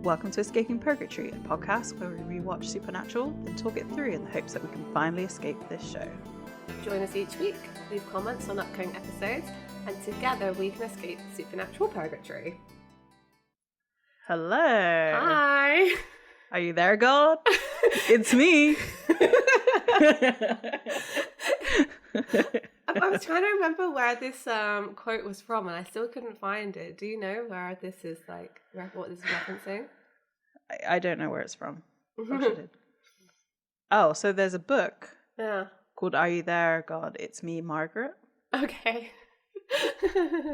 Welcome to Escape Purgatory, a podcast where we rewatch Supernatural and talk it through in the hopes that we can finally escape this show. Join us each week, leave comments on upcoming episodes, and together we can escape Supernatural Purgatory. Hello! Hi! Are you there, God? It's me! I was trying to remember where this quote was from, and I still couldn't find it. Do you know where this is, what this is referencing? I don't know where it's from. Oh, so there's a book called Are You There, God? It's Me, Margaret. Okay.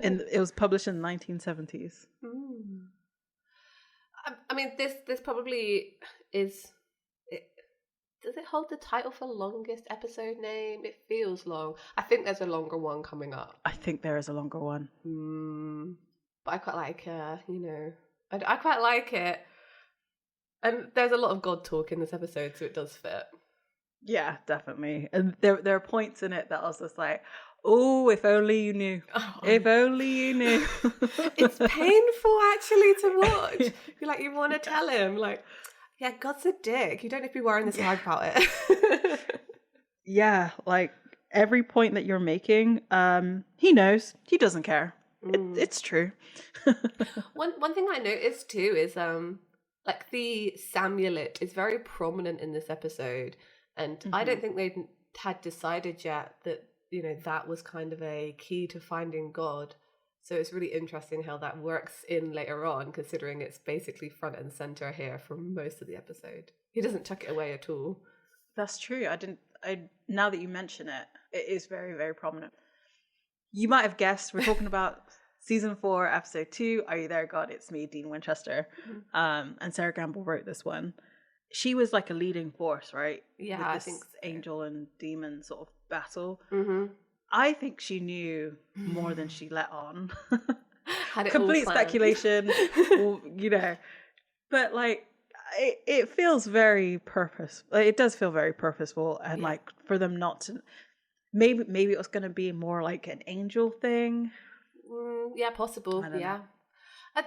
And it was published in the 1970s. I mean, this probably is... Does it hold the title for longest episode name? It feels long. I think there's a longer one coming up. I think there is a longer one. But I quite like, I quite like it. And there's a lot of God talk in this episode, so it does fit. Yeah, definitely. And there are points in it that I was just like, oh, if only you knew. If only you knew. It's painful, actually, to watch. You want to tell him, yeah, God's a dick. You don't need to be worrying this hard about it. Yeah, every point that you're making, he knows. He doesn't care. It's true. One thing I noticed too is the Samulet is very prominent in this episode, and I don't think they had decided yet that that was kind of a key to finding God. So it's really interesting how that works in later on, considering it's basically front and center here for most of the episode. He doesn't tuck it away at all. That's true. Now that you mention it, it is very, very prominent. You might have guessed we're talking about season 4, episode 2. Are You There, God? It's me, Dean Winchester. And Sarah Gamble wrote this one. She was like a leading force, right? Yeah, I think so. Angel and demon sort of battle. I think she knew more than she let on. Had it complete all speculation, But it feels very it does feel very purposeful, and for them not to. Maybe it was going to be more like an angel thing. Yeah, possible. Yeah,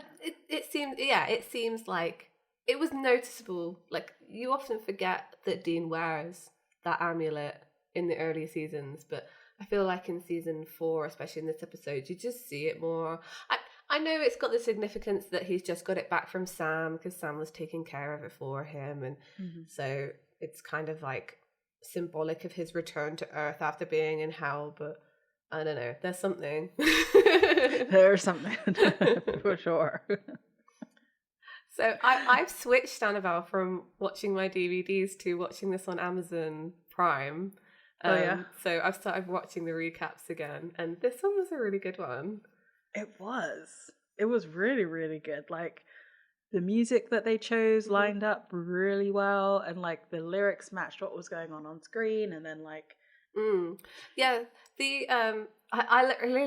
it seems like it was noticeable. You often forget that Dean wears that amulet in the early seasons, but I feel like in season 4, especially in this episode, you just see it more. I know it's got the significance that he's just got it back from Sam because Sam was taking care of it for him, and so it's kind of symbolic of his return to Earth after being in hell. But I don't know, there's something. There's something for sure. So I've switched, Annabelle, from watching my DVDs to watching this on Amazon Prime. So I've started watching the recaps again, and this one was a really good one. It was really, really good. The music that they chose lined up really well, and the lyrics matched what was going on screen, and then I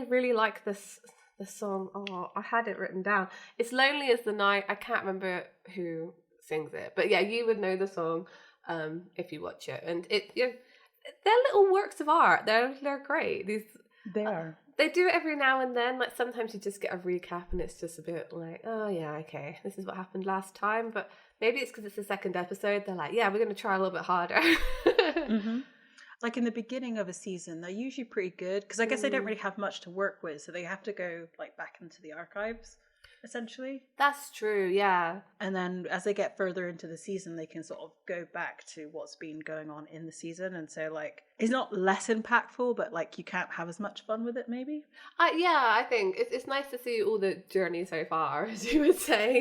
really like this song. Oh, I had it written down. It's Lonely as the Night. I can't remember who sings it, but yeah, you would know the song if you watch it, and they're little works of art. They're great. They are. They do it every now and then. Sometimes you just get a recap and it's just a bit oh yeah, okay, this is what happened last time. But maybe it's because it's the second episode. They're yeah, we're going to try a little bit harder. In the beginning of a season, they're usually pretty good because I guess they don't really have much to work with, so they have to go back into the archives. Essentially. That's true, yeah. And then as they get further into the season, they can sort of go back to what's been going on in the season. And so it's not less impactful, but you can't have as much fun with it maybe. Yeah, I think it's nice to see all the journey so far, as you would say,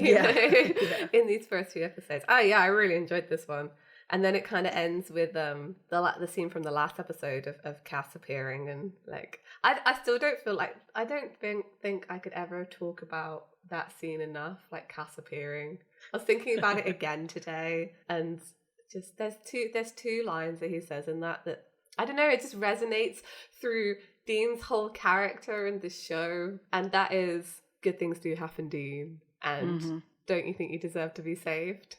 in these first few episodes. Oh yeah, I really enjoyed this one. And then it kind of ends with the scene from the last episode of Cass appearing, and I still don't feel I don't think I could ever talk about that scene enough, Cass appearing. I was thinking about it again today, and just there's two lines that he says in that I don't know, it just resonates through Dean's whole character in this show, and that is, good things do happen, Dean, and don't you think you deserve to be saved?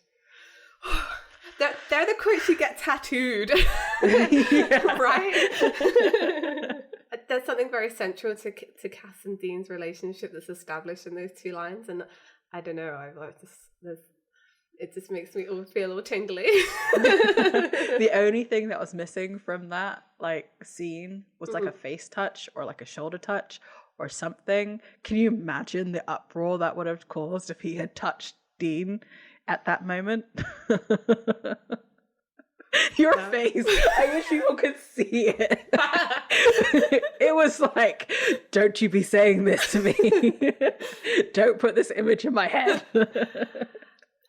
They're the quotes you get tattooed, right? There's something very central to Cass and Dean's relationship that's established in those two lines, and I don't know. It just makes me all feel all tingly. The only thing that was missing from that like scene was like a face touch or like a shoulder touch or something. Can you imagine the uproar that would have caused if he had touched Dean at that moment? Your face. I wish people could see it. It was like, don't you be saying this to me. Don't put this image in my head.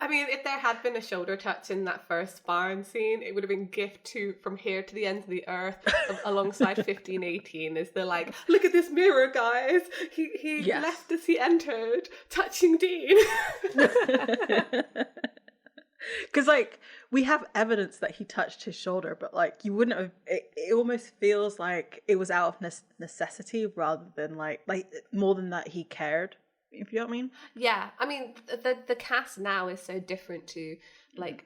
I mean, if there had been a shoulder touch in that first barn scene, it would have been gift to From Here to the End of the Earth alongside 1518. Is the like, look at this mirror, guys. He left as he entered, touching Dean. Because like we have evidence that he touched his shoulder, but like you wouldn't have. It almost feels like it was out of necessity rather than like more than that he cared. If you know what I mean? Yeah, I mean the cast now is so different to like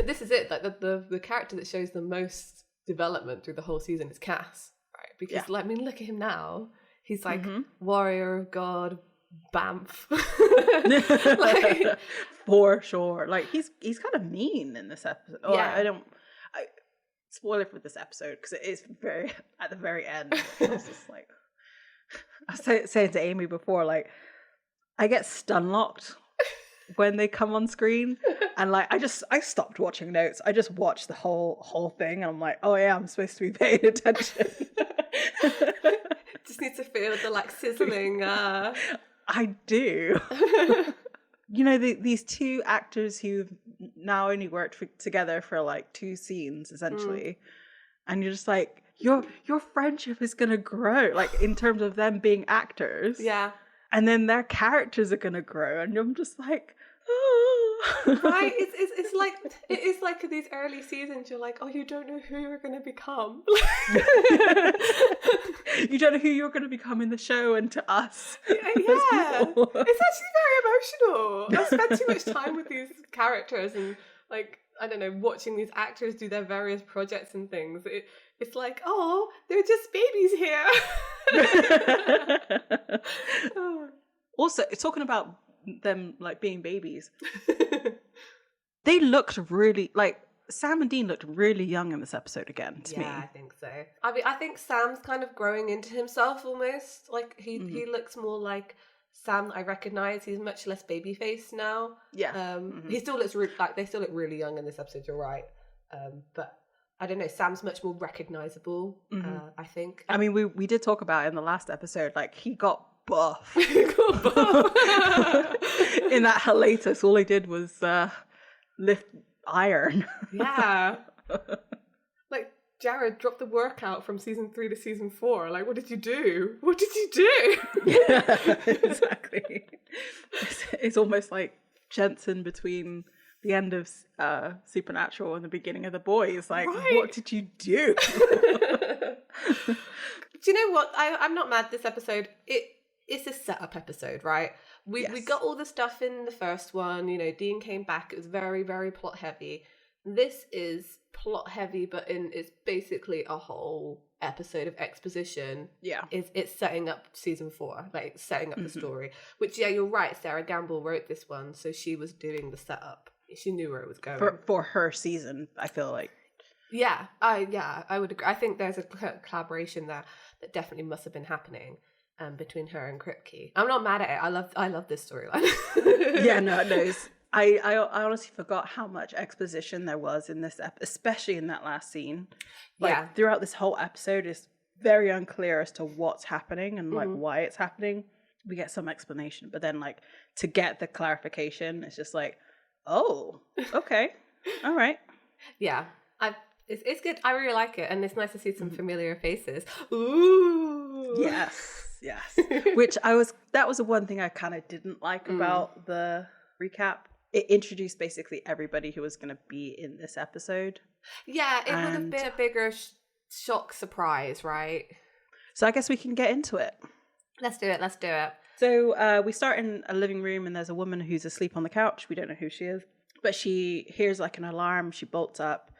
this is it, like the character that shows the most development through the whole season is Cass, right? Because like, I mean, look at him now. He's like warrior of God, Bamf. Like, for sure. Like he's kind of mean in this episode. Oh, yeah. I spoil it for this episode because it is very at the very end. I was just like. I was saying to Amy before, like, I get stun locked when they come on screen, and like I stopped watching notes. I just watched the whole thing, and I'm like, oh yeah, I'm supposed to be paying attention. Just need to feel the like sizzling. I do. You know, these two actors who've now only worked together for like 2 scenes essentially, and you're just like. Your friendship is gonna grow, like in terms of them being actors. Yeah. And then their characters are gonna grow, and I'm just like, oh. Right? It's like it is like these early seasons. You're like, oh, you don't know who you're gonna become. You don't know who you're gonna become in the show, and to us, yeah. It's actually very emotional. I spent too much time with these characters, and like I don't know, watching these actors do their various projects and things. It's like, oh, they're just babies here. Also, talking about them like being babies, they looked really like Sam and Dean looked really young in this episode again to me. Yeah, I think so. I mean, I think Sam's kind of growing into himself almost. Like he looks more like Sam I recognize. He's much less baby faced now. Yeah. He still looks like they still look really young in this episode. You're right. But I don't know. Sam's much more recognizable. I think. I mean, we did talk about it in the last episode. Like he got buff. In that hiatus, all he did was lift iron. Yeah. Like Jared dropped the workout from season 3 to season 4. Like, what did you do? What did you do? Yeah, exactly. It's almost like Jensen between the end of Supernatural and the beginning of The Boys. Like, What did you do? Do you know what? I'm not mad this episode. It's a setup episode, right? We got all the stuff in the first one. You know, Dean came back. It was very, very plot heavy. This is plot heavy, but it's basically a whole episode of exposition. Yeah. It's setting up season 4, like setting up the story. Which, yeah, you're right. Sarah Gamble wrote this one, so she was doing the setup. She knew where it was going. For her season, I feel like. Yeah, I would agree. I think there's a collaboration there that definitely must have been happening between her and Kripke. I'm not mad at it. I love this storyline. Yeah, no. I honestly forgot how much exposition there was in this especially in that last scene. Like throughout this whole episode, it's very unclear as to what's happening and like why it's happening. We get some explanation, but then like to get the clarification, it's just like, oh, okay, all right. Yeah, it's good. I really like it, and it's nice to see some familiar faces. Ooh, yes. Which that was the one thing I kind of didn't like about the recap. It introduced basically everybody who was going to be in this episode. Yeah, it would have been a bigger shock surprise, right? So I guess we can get into it. Let's do it. So we start in a living room and there's a woman who's asleep on the couch. We don't know who she is, but she hears like an alarm. She bolts up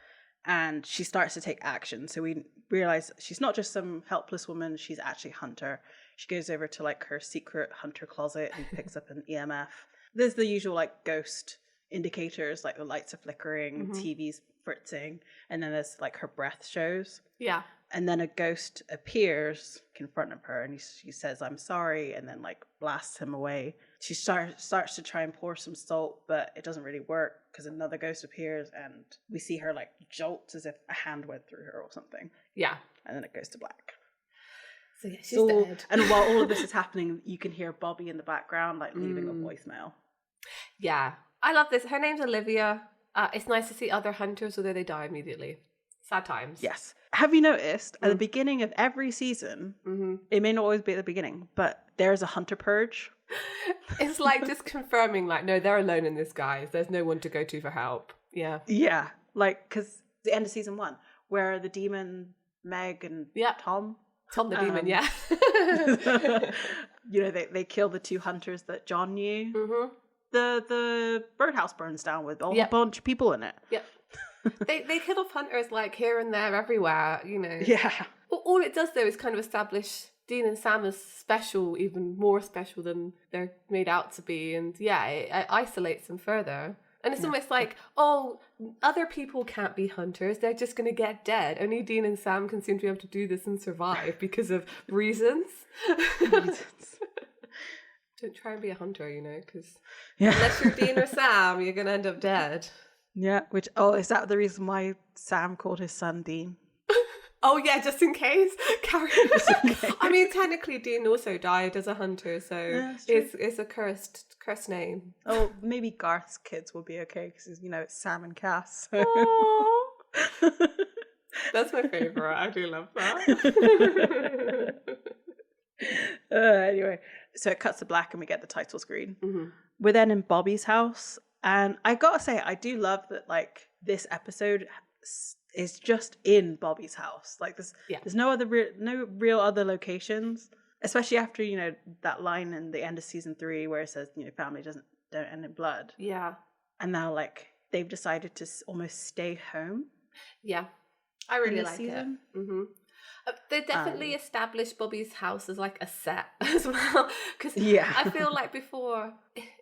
and she starts to take action. So we realize she's not just some helpless woman. She's actually Hunter. She goes over to like her secret Hunter closet and picks up an EMF. There's the usual like ghost indicators, like the lights are flickering, TV's fritzing, and then there's like her breath shows. Yeah. And then a ghost appears in front of her, and she says, "I'm sorry," and then like blasts him away. She starts to try and pour some salt, but it doesn't really work because another ghost appears, and we see her like jolt as if a hand went through her or something. Yeah. And then it goes to black. So yeah, she's dead. And while all of this is happening, you can hear Bobby in the background like leaving a voicemail. Yeah. I love this. Her name's Olivia. It's nice to see other hunters, although they die immediately. Sad times. Yes. Have you noticed at the beginning of every season, it may not always be at the beginning, but there's a hunter purge? It's like just confirming, like, no, they're alone in this, guys. There's no one to go to for help. Yeah. Yeah. Like, because the end of season 1, where the demon, Meg and Tom the demon, yeah. You know, they kill the 2 hunters that John knew. The birdhouse burns down with a bunch of people in it. Yep. They kill off hunters like here and there, everywhere, you know. Yeah. All it does though is kind of establish Dean and Sam as special, even more special than they're made out to be, and it isolates them further. And it's almost like, oh, other people can't be hunters; they're just going to get dead. Only Dean and Sam can seem to be able to do this and survive because of reasons. Don't try and be a hunter, you know, because unless you're Dean or Sam, you're going to end up dead. Yeah, is that the reason why Sam called his son Dean? Oh yeah, just in case. Carry on. I mean, technically Dean also died as a hunter, so it's a cursed name. Oh, maybe Garth's kids will be okay because, you know, it's Sam and Cass. So. That's my favourite. I do love that. Anyway, so it cuts to black and we get the title screen. We're then in Bobby's house, and I gotta say, I do love that, like, this episode is just in Bobby's house. Like, there's no real other locations, especially after, you know, that line in the end of season 3 where it says, you know, family don't end in blood. Yeah. And now, like, they've decided to almost stay home. Yeah. I really like it. They definitely established Bobby's house as like a set as well, because I feel like before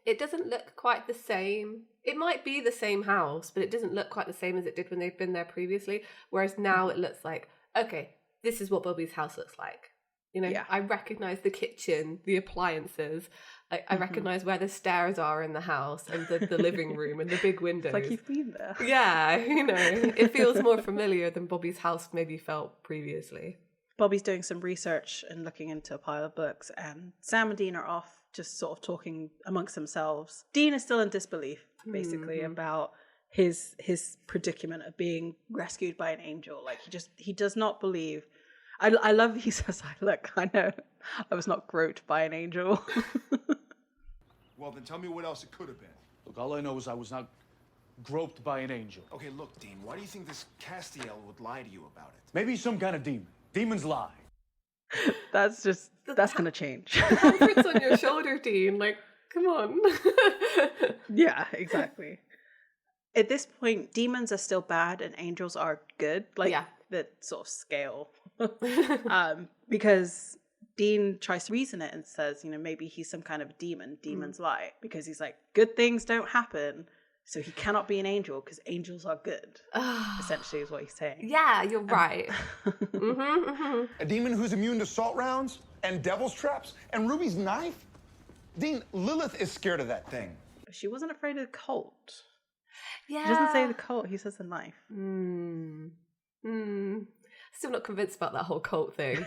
it doesn't look quite the same. It might be the same house, but it doesn't look quite the same as it did when they've been there previously. Whereas now it looks like, okay, this is what Bobby's house looks like. You know, I recognize the kitchen, the appliances. I recognize where the stairs are in the house and the living room and the big windows. It's like you've been there. Yeah, you know, it feels more familiar than Bobby's house maybe felt previously. Bobby's doing some research and looking into a pile of books, and Sam and Dean are off just sort of talking amongst themselves. Dean is still in disbelief, basically, about his predicament of being rescued by an angel. Like, he does not believe. I love, he says, look, I know I was not groped by an angel. Well, then tell me what else it could have been. Look, all I know is I was not groped by an angel. Okay, look, Dean, why do you think this Castiel would lie to you about it? Maybe he's some kind of demon. Demons lie. That's going to change. The comfort's on your shoulder, Dean. Like, come on. Yeah, exactly. At this point, demons are still bad and angels are good. Like, the sort of scale. Because Dean tries to reason it and says, you know, maybe he's some kind of demon. Demons lie. Because he's like, good things don't happen. So he cannot be an angel because angels are good. Essentially is what he's saying. Yeah, you're right. A demon who's immune to salt rounds and devil's traps and Ruby's knife? Dean, Lilith is scared of that thing. But she wasn't afraid of the cult. Yeah. He doesn't say the cult, he says the knife. Still not convinced about that whole cult thing.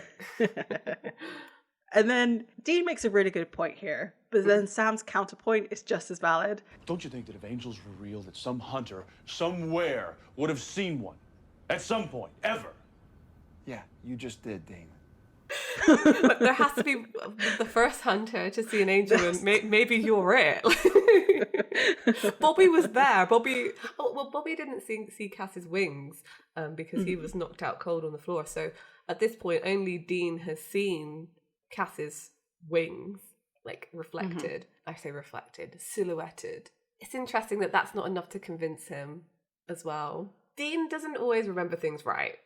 And then Dean makes a really good point here, but then Sam's counterpoint is just as valid. Don't you think that if angels were real, that some hunter somewhere would have seen one at some point, ever? Yeah, you just did, Dean. But there has to be the first hunter to see an angel, and maybe you're it. Bobby was there. Bobby didn't see Cass's wings because he was knocked out cold on the floor. So at this point, only Dean has seen Cass's wings, like, reflected. I say reflected, silhouetted. It's interesting that that's not enough to convince him as well. Dean doesn't always remember things right.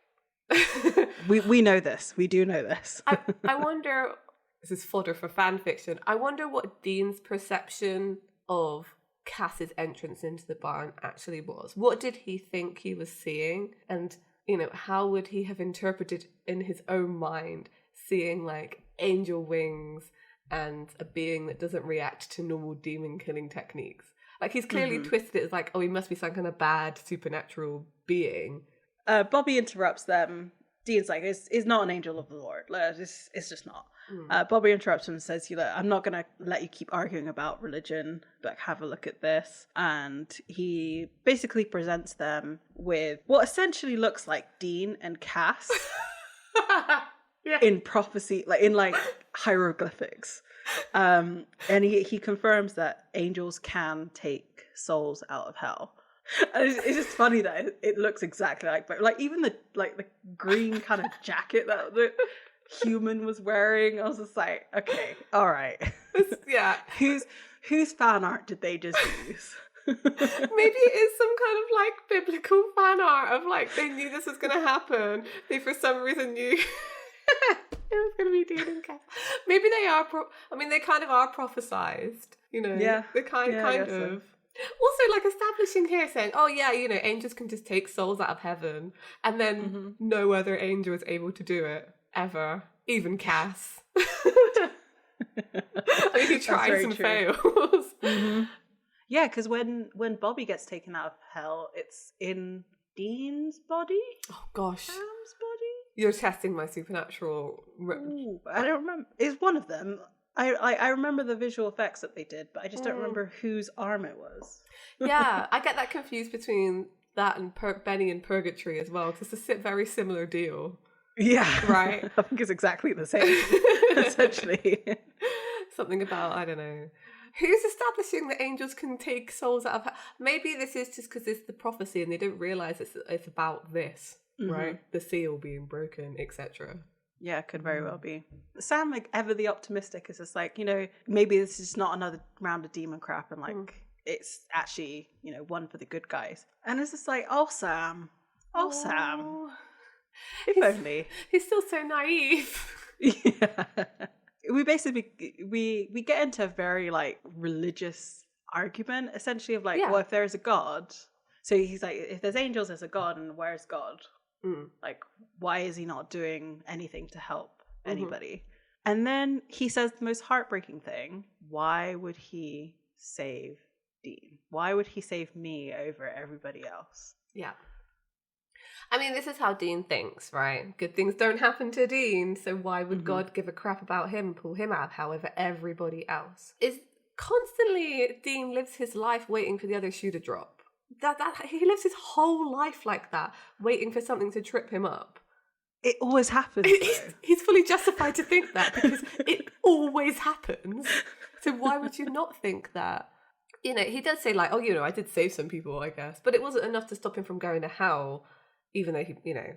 we know this. We do know this. I wonder, this is fodder for fan fiction, I wonder what Dean's perception of Cass's entrance into the barn actually was. What did he think he was seeing? And, you know, how would he have interpreted in his own mind seeing like angel wings and a being that doesn't react to normal demon killing techniques? Like, he's clearly twisted it as like, oh, he must be some kind of bad supernatural being. Bobby interrupts them. Dean's like, it's not an angel of the Lord. Like, it's just not. Bobby interrupts him and says, I'm not going to let you keep arguing about religion, but have a look at this. And he basically presents them with what essentially looks like Dean and Cass in prophecy, like in like hieroglyphics. And he confirms that angels can take souls out of hell. And it's just funny that it looks exactly like even the green kind of jacket that the human was wearing. I was just like, okay, all right, yeah. Whose fan art did they just use? Maybe it is some kind of like biblical fan art of like they knew this was going to happen. They for some reason knew it was going to be Dean and Cass. Maybe they are. They kind of are prophesized. You know. Yeah. They kind of. So. Also, like, establishing here saying, oh yeah, you know, angels can just take souls out of heaven, and then no other angel is able to do it ever, even Cass. I mean, he tries and fails. Yeah, because when Bobby gets taken out of hell, it's in Dean's body. Oh gosh, Sam's body. You're testing my supernatural. Ooh, I don't remember. It's one of them. I remember the visual effects that they did, but I just don't remember whose arm it was. Yeah, I get that confused between that and Benny in Purgatory as well, because it's a very similar deal. Yeah. Right? I think it's exactly the same, essentially. Something about, I don't know. Who's establishing that angels can take souls out of hell? Maybe this is just because it's the prophecy and they don't realise it's about this, right? The seal being broken, etc. Yeah, it could very well be. Sam, like, ever the optimistic, is just like, maybe this is not another round of demon crap and like it's actually, one for the good guys. And it's just like, oh Sam. If only. He's still so naive. Yeah. We basically we get into a very like religious argument, essentially, of like, well, if there is a God, so he's like, if there's angels, there's a God, and where's God? Like, why is he not doing anything to help anybody? And then he says the most heartbreaking thing. Why would he save Dean? Why would he save me over everybody else? Yeah. I mean, this is how Dean thinks, right? Good things don't happen to Dean, so why would God give a crap about him, pull him out, however, everybody else? Is constantly Dean lives his life waiting for the other shoe to drop. That he lives his whole life like that, waiting for something to trip him up. It always happens. He's fully justified to think that because it always happens. So why would you not think that? He does say like, oh, I did save some people, I guess, but it wasn't enough to stop him from going to hell, even though he, to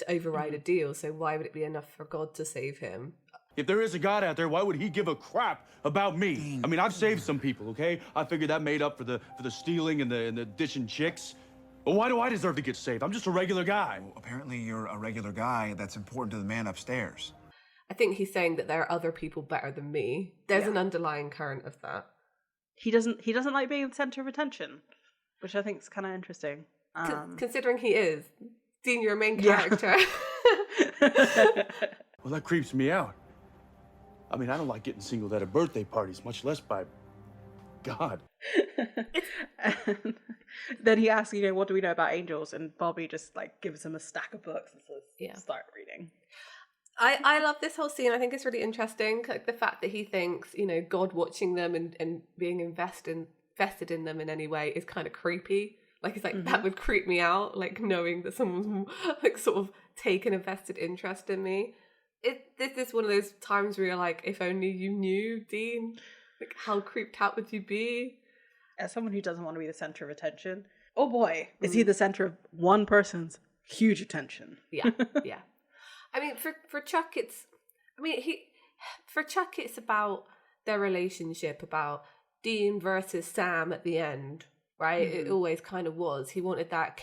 override a deal. So why would it be enough for God to save him? If there is a God out there, why would he give a crap about me? I mean, I've saved some people, okay? I figured that made up for the stealing and the dishing chicks. But why do I deserve to get saved? I'm just a regular guy. Well, apparently you're a regular guy that's important to the man upstairs. I think he's saying that there are other people better than me. There's an underlying current of that. He doesn't like being the center of attention, which I think is kind of interesting. Considering he is. Dean, you're a main character. Well, that creeps me out. I mean, I don't like getting singled at birthday parties, much less by God. And then he asks, what do we know about angels? And Bobby just like gives him a stack of books and says, start reading. I love this whole scene. I think it's really interesting. Like the fact that he thinks, God watching them and being invested in them in any way is kind of creepy. Like, he's like, that would creep me out, like knowing that someone's like sort of taken a vested interest in me. This is one of those times where you're like, if only you knew, Dean, like how creeped out would you be? As someone who doesn't want to be the center of attention, oh boy, is he the center of one person's huge attention. Yeah. I mean, for Chuck, it's about their relationship, about Dean versus Sam at the end, right? It always kind of was. He wanted that.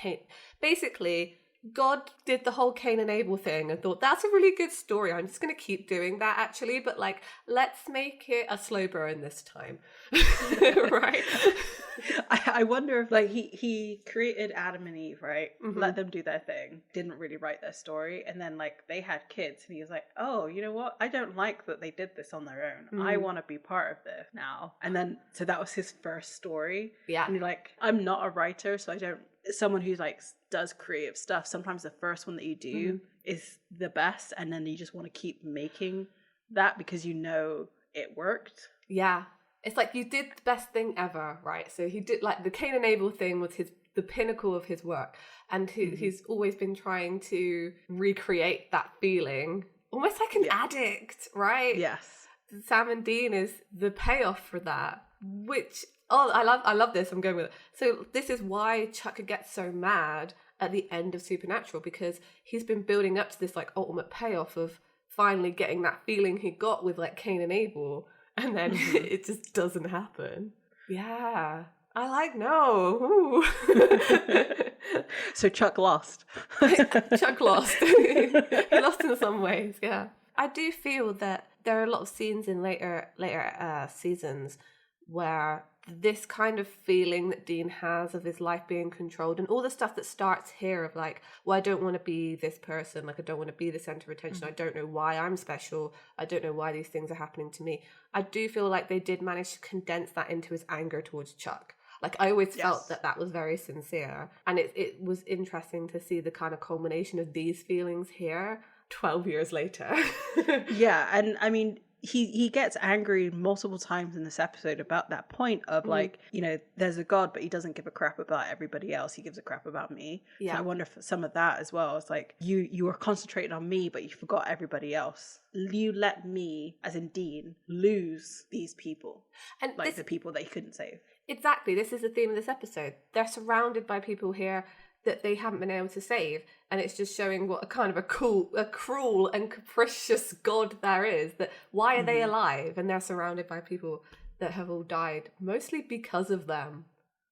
Basically, God did the whole Cain and Abel thing and thought, that's a really good story. I'm just going to keep doing that, actually. But, like, let's make it a slow burn this time. Right? I wonder if, like, he created Adam and Eve, right? Let them do their thing. Didn't really write their story. And then, like, they had kids. And he was like, oh, you know what? I don't like that they did this on their own. I want to be part of this now. And then, so that was his first story. Yeah. And you're like, I'm not a writer, so I don't... Someone who, like, does creative stuff, sometimes the first one that you do is the best. And then you just want to keep making that because you know it worked. Yeah. It's like you did the best thing ever, right? So he did, like, the Cain and Abel thing was the pinnacle of his work. And he's always been trying to recreate that feeling, almost like an addict, right? Yes. Sam and Dean is the payoff for that, which, I love this. I'm going with it. So this is why Chuck gets so mad at the end of Supernatural, because he's been building up to this, like, ultimate payoff of finally getting that feeling he got with, like, Cain and Abel. And then it just doesn't happen. Yeah. I like, no. So Chuck lost. Chuck lost. He lost in some ways, yeah. I do feel that there are a lot of scenes in later seasons where this kind of feeling that Dean has of his life being controlled and all the stuff that starts here of, like, well, I don't want to be this person, like, I don't want to be the center of attention, I don't know why I'm special, I don't know why these things are happening to me. I do feel like they did manage to condense that into his anger towards Chuck. Like, I always felt that was very sincere, and it was interesting to see the kind of culmination of these feelings here 12 years later. Yeah, and I mean, he gets angry multiple times in this episode about that point of, like, you know, there's a God, but he doesn't give a crap about everybody else. He gives a crap about me. Yeah. So I wonder if some of that as well. It's like, you were concentrating on me, but you forgot everybody else. You let me, as in Dean, lose these people. And like the people that he couldn't save. Exactly. This is the theme of this episode. They're surrounded by people here that they haven't been able to save, and it's just showing what a kind of a cruel and capricious God there is. That why are they alive, and they're surrounded by people that have all died mostly because of them.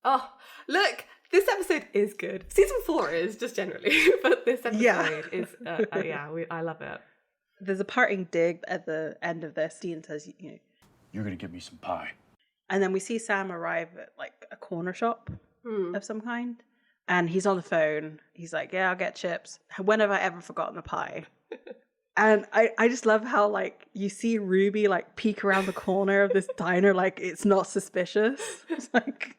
Oh, look, this episode is good. Season 4 is just generally, but this episode is I love it. There's a parting dig at the end of this. Dean says, you know, you're gonna get me some pie. And then we see Sam arrive at, like, a corner shop of some kind. And he's on the phone. He's like, yeah, I'll get chips. When have I ever forgotten a pie? And I just love how, like, you see Ruby, like, peek around the corner of this diner like it's not suspicious. It's like,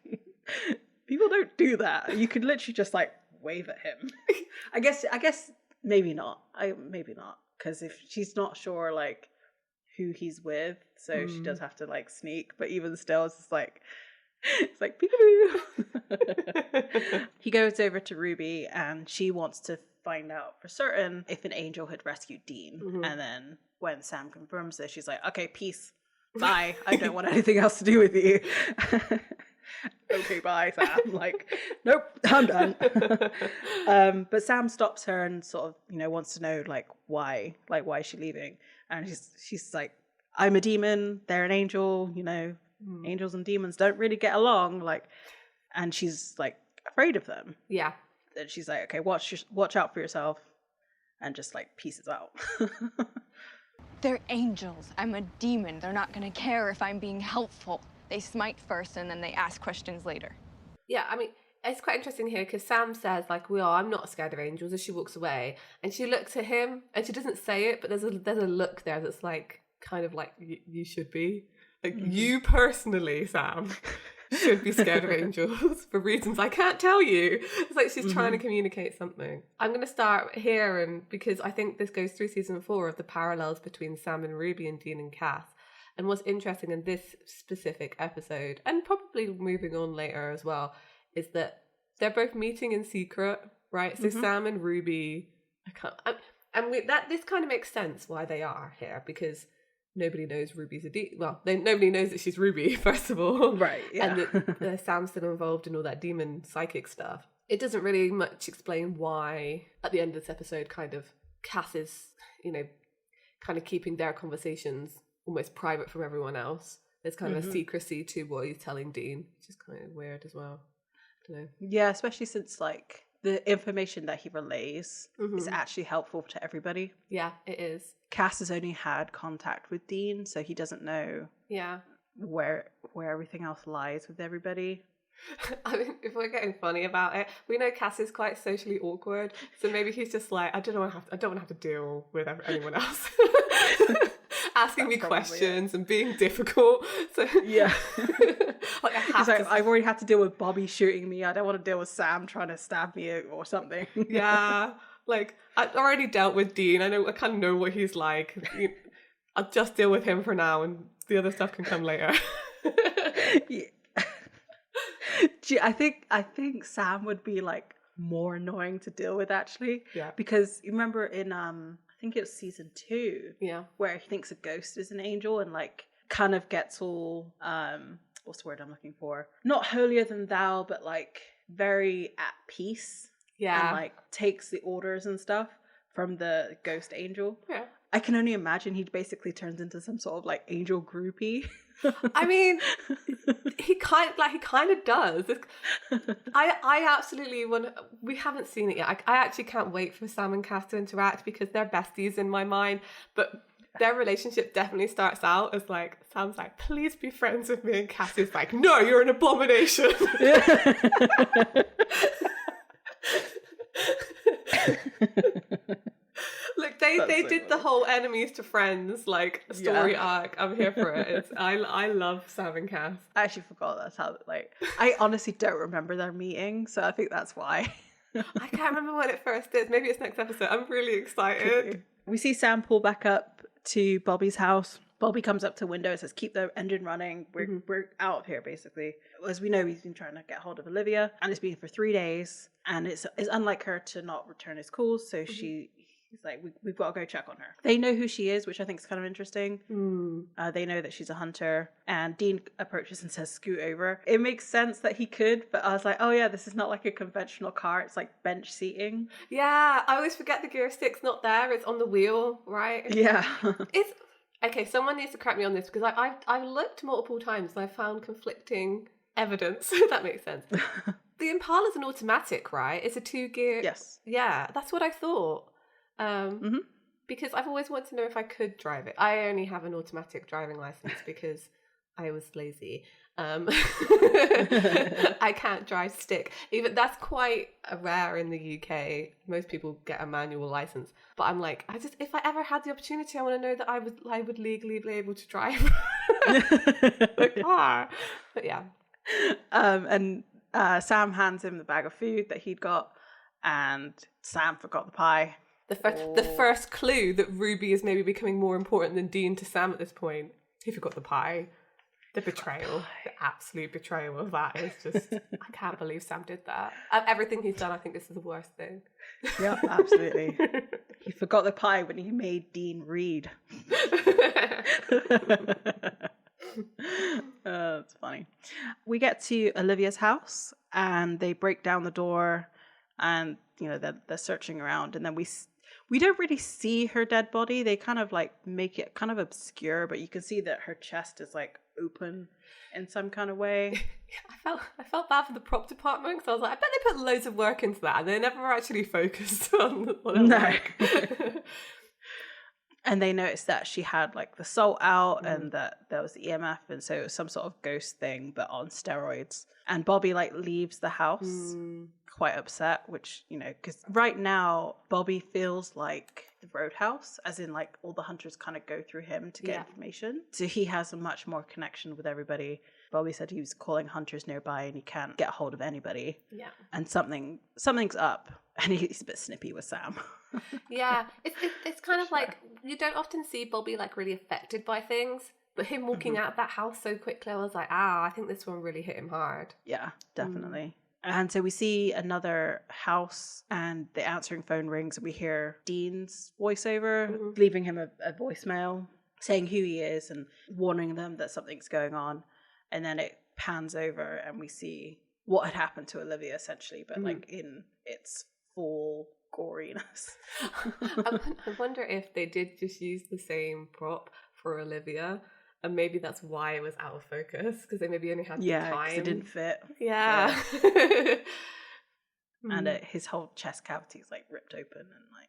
people don't do that. You could literally just, like, wave at him. I guess maybe not. Maybe not. Because if she's not sure, like, who he's with, so she does have to, like, sneak. But even still, it's just like... It's like peekaboo. He goes over to Ruby and she wants to find out for certain if an angel had rescued Dean. And then when Sam confirms this, she's like, okay, peace, bye, I don't want anything else to do with you. Okay, bye, Sam. Like, nope, I'm done. But Sam stops her and sort of, you know, wants to know, like, why is she leaving? And she's like, I'm a demon, they're an angel, you know, angels and demons don't really get along, like, and she's, like, afraid of them. Yeah. And she's like, okay, watch out for yourself, and just, like, pieces out. They're angels. I'm a demon. They're not gonna care if I'm being helpful. They smite first and then they ask questions later. Yeah, I mean, it's quite interesting here because Sam says, like, well, I'm not scared of angels, as she walks away, and she looks at him and she doesn't say it, but there's a look there that's like, kind of like, you should be. Like, you personally, Sam, should be scared of angels for reasons I can't tell you. It's like she's trying to communicate something. I'm going to start here, and because I think this goes through season 4 of the parallels between Sam and Ruby and Dean and Cass. And what's interesting in this specific episode, and probably moving on later as well, is that they're both meeting in secret, right? So Sam and Ruby, this kind of makes sense why they are here, because nobody knows Ruby's a demon. Well, nobody knows that she's Ruby, first of all. Right, yeah. And that Sam's still involved in all that demon psychic stuff. It doesn't really much explain why, at the end of this episode, kind of, Cass is, you know, kind of keeping their conversations almost private from everyone else. There's kind of a secrecy to what he's telling Dean, which is kind of weird as well. I don't know. Yeah, especially since, like, the information that he relays is actually helpful to everybody. Yeah, it is. Cass has only had contact with Dean, so he doesn't know where everything else lies with everybody. I mean, if we're getting funny about it, we know Cass is quite socially awkward, so maybe he's just like, I don't want to have to deal with anyone else asking me questions and being difficult. So yeah, like he's like, I've already had to deal with Bobby shooting me. I don't want to deal with Sam trying to stab me or something. Yeah, like I've already dealt with Dean. I kind of know what he's like. I'll just deal with him for now, and the other stuff can come later. Yeah. I think Sam would be like more annoying to deal with actually. Yeah. Because you remember in I think it was season 2. Yeah. Where he thinks a ghost is an angel and like kind of gets all what's the word I'm looking for? Not holier than thou, but like very at peace. Yeah. And like takes the orders and stuff from the ghost angel. Yeah. I can only imagine he basically turns into some sort of like angel groupie. I mean, he kind of does. I absolutely want. We haven't seen it yet. I actually can't wait for Sam and Cass to interact because they're besties in my mind. But their relationship definitely starts out as like Sam's like, "Please be friends with me," and Cass is like, "No, you're an abomination." Look, they did the whole enemies to friends like story arc. I'm here for it. I love Sam and Cass. I actually forgot that's how like I honestly don't remember their meeting, so I think that's why. I can't remember when it first is. Maybe it's next episode. I'm really excited. We see Sam pull back up to Bobby's house. Bobby comes up to the window and says, "Keep the engine running. We're out of here," basically. As we know, he's been trying to get hold of Olivia, and it's been for 3 days. And it's unlike her to not return his calls, so he's like, we've got to go check on her. They know who she is, which I think is kind of interesting. They know that she's a hunter. And Dean approaches and says, "Scoot over." It makes sense that he could, but I was like, oh yeah, this is not like a conventional car. It's like bench seating. Yeah, I always forget the gear stick's not there. It's on the wheel, right? Yeah. It's okay. Someone needs to correct me on this because I've looked multiple times and I found conflicting evidence. If that makes sense. The Impala's an automatic, right? It's a 2-gear. Yes. Yeah, that's what I thought. Because I've always wanted to know if I could drive it. I only have an automatic driving license because I was lazy. I can't drive stick. Even that's quite rare in the UK. Most people get a manual license. But I'm like, if I ever had the opportunity, I want to know that I would legally be able to drive the car. But yeah. And Sam hands him the bag of food that he'd got, and Sam forgot the pie. The first clue that Ruby is maybe becoming more important than Dean to Sam at this point. He forgot the pie. The betrayal. The absolute betrayal of that is just... I can't believe Sam did that. Everything he's done, I think this is the worst thing. Yeah, absolutely. He forgot the pie when he made Dean read. That's funny. We get to Olivia's house and they break down the door and, you know, they're searching around, and then we don't really see her dead body. They kind of like make it kind of obscure, but you can see that her chest is like open in some kind of way. I felt bad for the prop department because I was like, I bet they put loads of work into that and they never actually focused on work. And they noticed that she had like the salt out and that there was EMF, and so it was some sort of ghost thing but on steroids. And Bobby like leaves the house quite upset, which, you know, because right now Bobby feels like the Roadhouse, as in like all the hunters kind of go through him to get information. So he has a much more connection with everybody. Bobby said he was calling hunters nearby and he can't get hold of anybody. Yeah. And something's up, and he's a bit snippy with Sam. Yeah, it's kind of like, you don't often see Bobby like really affected by things, but him walking out of that house so quickly, I was like, I think this one really hit him hard. Yeah, definitely. And so we see another house and the answering phone rings and we hear Dean's voiceover, leaving him a voicemail saying who he is and warning them that something's going on. And then it pans over and we see what had happened to Olivia essentially, but like in its full goriness. I wonder if they did just use the same prop for Olivia, and maybe that's why it was out of focus, because they maybe only had the time. It didn't fit. Yeah. and his whole chest cavity is like ripped open and like.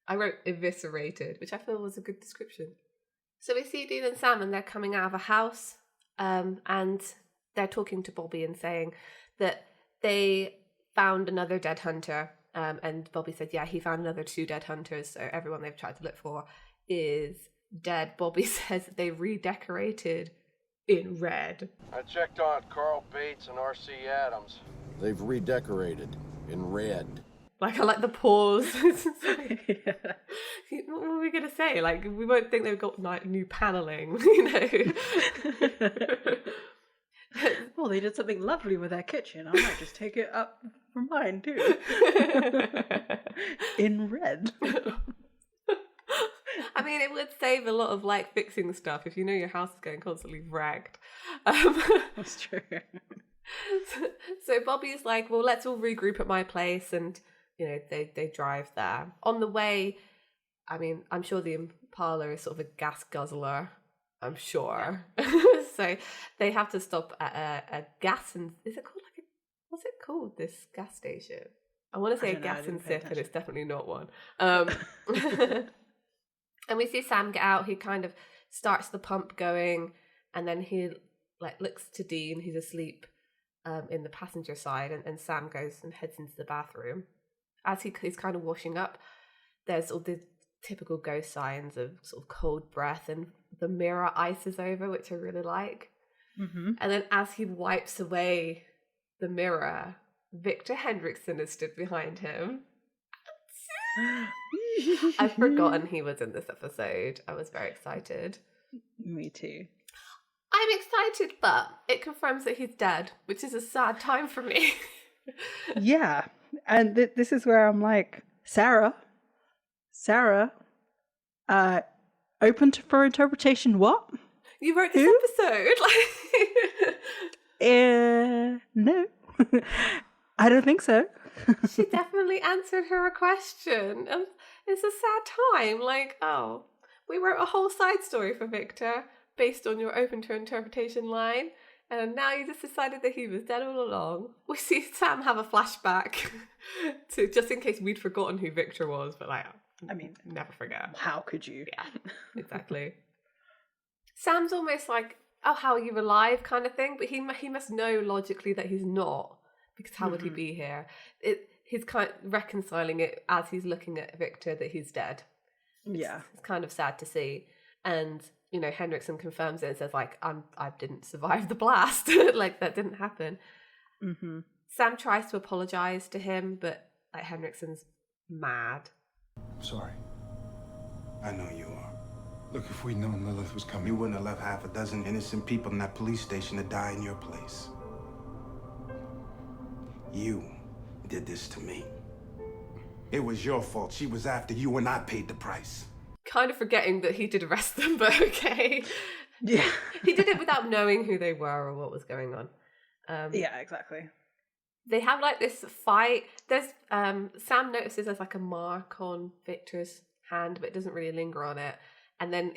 I wrote eviscerated, which I feel was a good description. So we see Dean and Sam, and they're coming out of a house, and they're talking to Bobby and saying that they found another dead hunter. And Bobby said, yeah, he found another 2 dead hunters, so everyone they've tried to look for is dead. Bobby says that they redecorated in red. I checked on Carl Bates and R.C. Adams. They've redecorated in red. Like, I like the pause. Like, what were we going to say? Like, we won't think they've got like new paneling, you know? Well, they did something lovely with their kitchen. I might just take it up for mine too. In red. I mean, it would save a lot of like fixing stuff if you know your house is getting constantly wrecked. That's true. So Bobby's like, well, let's all regroup at my place, and you know, they drive there. On the way, I mean, I'm sure the Impala is sort of a gas guzzler. I'm sure. Yeah. So they have to stop at a gas and is it called like what's it called? This gas station. I want to say a gas and sip, and it's definitely not one. And we see Sam get out. He kind of starts the pump going, and then he like looks to Dean, who's asleep in the passenger side, and Sam goes and heads into the bathroom. As he's kind of washing up, there's all the typical ghost signs of sort of cold breath, and the mirror ices over, which I really like. Mm-hmm. And then as he wipes away the mirror, Victor Hendrickson has stood behind him. I've forgotten he was in this episode. I was very excited. Me too. I'm excited, but it confirms that he's dead, which is a sad time for me. Yeah. And this is where I'm like, Sarah, open for interpretation. What? You wrote this episode? No. I don't think so. She definitely answered her question. And it's a sad time. Like, oh, we wrote a whole side story for Victor based on your open to interpretation line. And now you just decided that he was dead all along. We see Sam have a flashback to just in case we'd forgotten who Victor was. But like, I mean, never forget. How could you? Yeah, exactly. Sam's almost like, oh, how are you alive kind of thing. But he must know logically that he's not. Because how would he be here? He's kind of reconciling it as he's looking at Victor that he's dead. Yeah. It's kind of sad to see. And, you know, Hendrickson confirms it and says, like, I didn't survive the blast. Like, that didn't happen. Mm-hmm. Sam tries to apologise to him, but, like, Hendrickson's mad. Sorry. I know you are. Look, if we'd known Lilith was coming, you wouldn't have left half a dozen innocent people in that police station to die in your place. You did this to me. It was your fault. She was after you and I paid the price. Kind of forgetting that he did arrest them, but okay. Yeah. He did it without knowing who they were or what was going on. Yeah, exactly. They have like this fight. There's Sam notices there's like a mark on Victor's hand, but it doesn't really linger on it. And then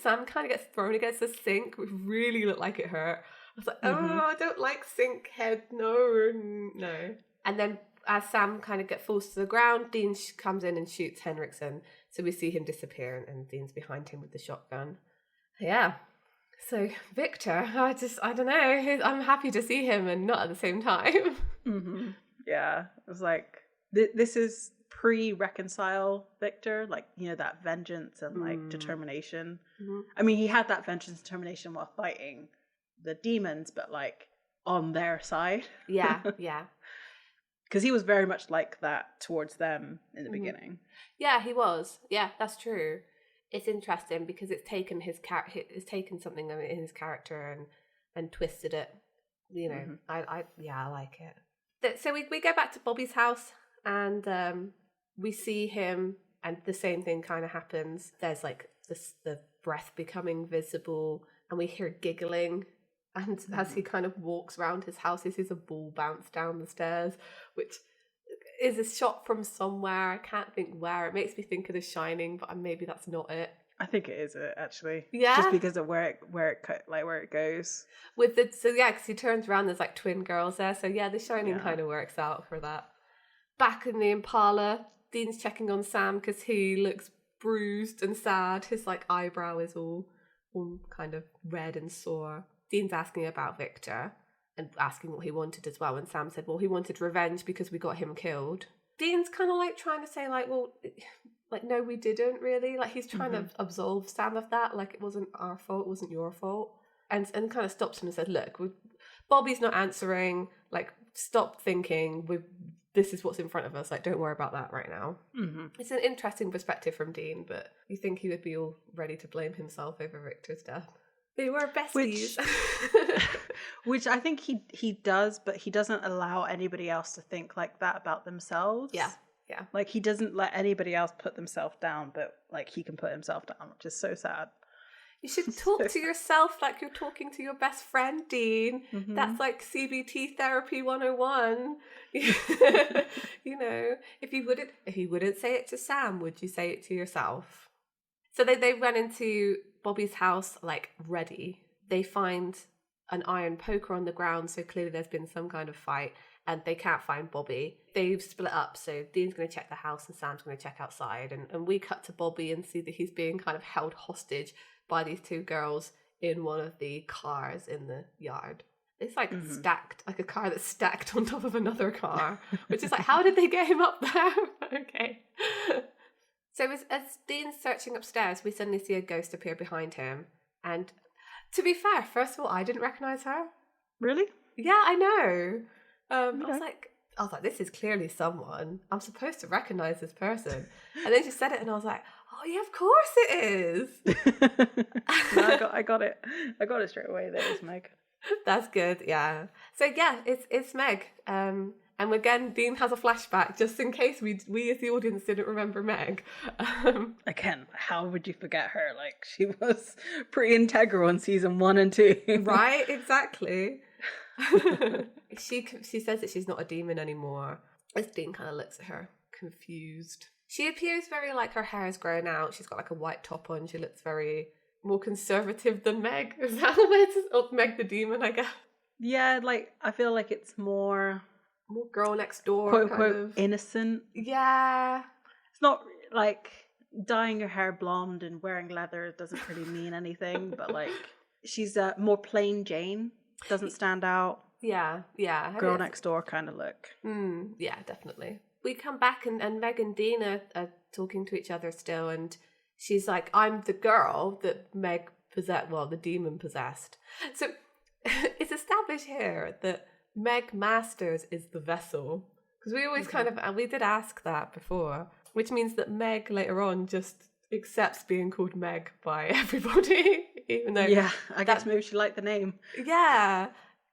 Sam kind of gets thrown against the sink, which really looked like it hurt. I was like, oh, I don't like sink head. No. And then as Sam kind of falls to the ground, Dean comes in and shoots Hendrickson. So we see him disappear, and Dean's behind him with the shotgun. Yeah. So Victor, I don't know. I'm happy to see him and not at the same time. Mm-hmm. Yeah. It was like, this is pre-reconcile Victor, like, you know, that vengeance and like determination. Mm-hmm. I mean, he had that vengeance and determination while fighting the demons, but like on their side. Yeah. Because he was very much like that towards them in the beginning. Yeah, he was. Yeah, that's true. It's interesting because it's taken it's taken something in his character and twisted it. You know, I like it. So we go back to Bobby's house, and we see him, and the same thing kind of happens. There's like the breath becoming visible, and we hear giggling. And as he kind of walks around his house, he sees a ball bounce down the stairs, which is a shot from somewhere. I can't think where. It makes me think of The Shining, but maybe that's not it. I think it is it, actually. Yeah, just because of where it goes. Because he turns around. There's like twin girls there, so yeah, The Shining kind of works out for that. Back in the Impala, Dean's checking on Sam because he looks bruised and sad. His like eyebrow is all kind of red and sore. Dean's asking about Victor and asking what he wanted as well. And Sam said, well, he wanted revenge because we got him killed. Dean's kind of like trying to say like, well, like, no, we didn't really. Like, he's trying to absolve Sam of that. Like, it wasn't our fault. It wasn't your fault. And kind of stops him and said, look, Bobby's not answering. Like, stop thinking. This is what's in front of us. Like, don't worry about that right now. It's an interesting perspective from Dean, but you think he would be all ready to blame himself over Victor's death. They were besties. Which I think he does, but he doesn't allow anybody else to think like that about themselves. Yeah. Like, he doesn't let anybody else put themselves down, but like he can put himself down, which is so sad. You should talk to yourself like you're talking to your best friend, Dean. That's like CBT therapy 101. You know, if you wouldn't say it to Sam, would you say it to yourself? So they run into Bobby's house, like, ready. They find an iron poker on the ground, so clearly there's been some kind of fight, and they can't find Bobby. They've split up, so Dean's going to check the house and Sam's going to check outside. And we cut to Bobby and see that he's being kind of held hostage by these two girls in one of the cars in the yard. It's like stacked, like a car that's stacked on top of another car, which is like, how did they get him up there? Okay. So as Dean's searching upstairs, we suddenly see a ghost appear behind him. And to be fair, first of all, I didn't recognise her. Really? Yeah, I know. I was like, this is clearly someone. I'm supposed to recognise this person. And then she said it and I was like, oh yeah, of course it is. No, I got it. I got it straight away. That was Meg. That's good, yeah. So yeah, it's Meg. And again, Dean has a flashback just in case we as the audience didn't remember Meg. Again, how would you forget her? Like, she was pretty integral in season 1 and 2. Right, exactly. She says that she's not a demon anymore. As Dean kind of looks at her, confused. She appears very like her hair is grown out. She's got like a white top on. She looks very more conservative than Meg. Is that a way to Meg the demon, I guess? Yeah, like, I feel like it's more girl next door, quote kind unquote of innocent. Yeah. It's not like dyeing your hair blonde and wearing leather doesn't really mean anything, but like, she's a more plain Jane. Doesn't stand out. Yeah. Girl next door kind of look. Yeah, definitely. We come back and Meg and Dean are talking to each other still, and she's like, I'm the girl that Meg possessed, well, the demon possessed. So it's established here that Meg Masters is the vessel. Because we always we did ask that before, which means that Meg later on just accepts being called Meg by everybody, even though... Yeah, I guess maybe she liked the name. Yeah.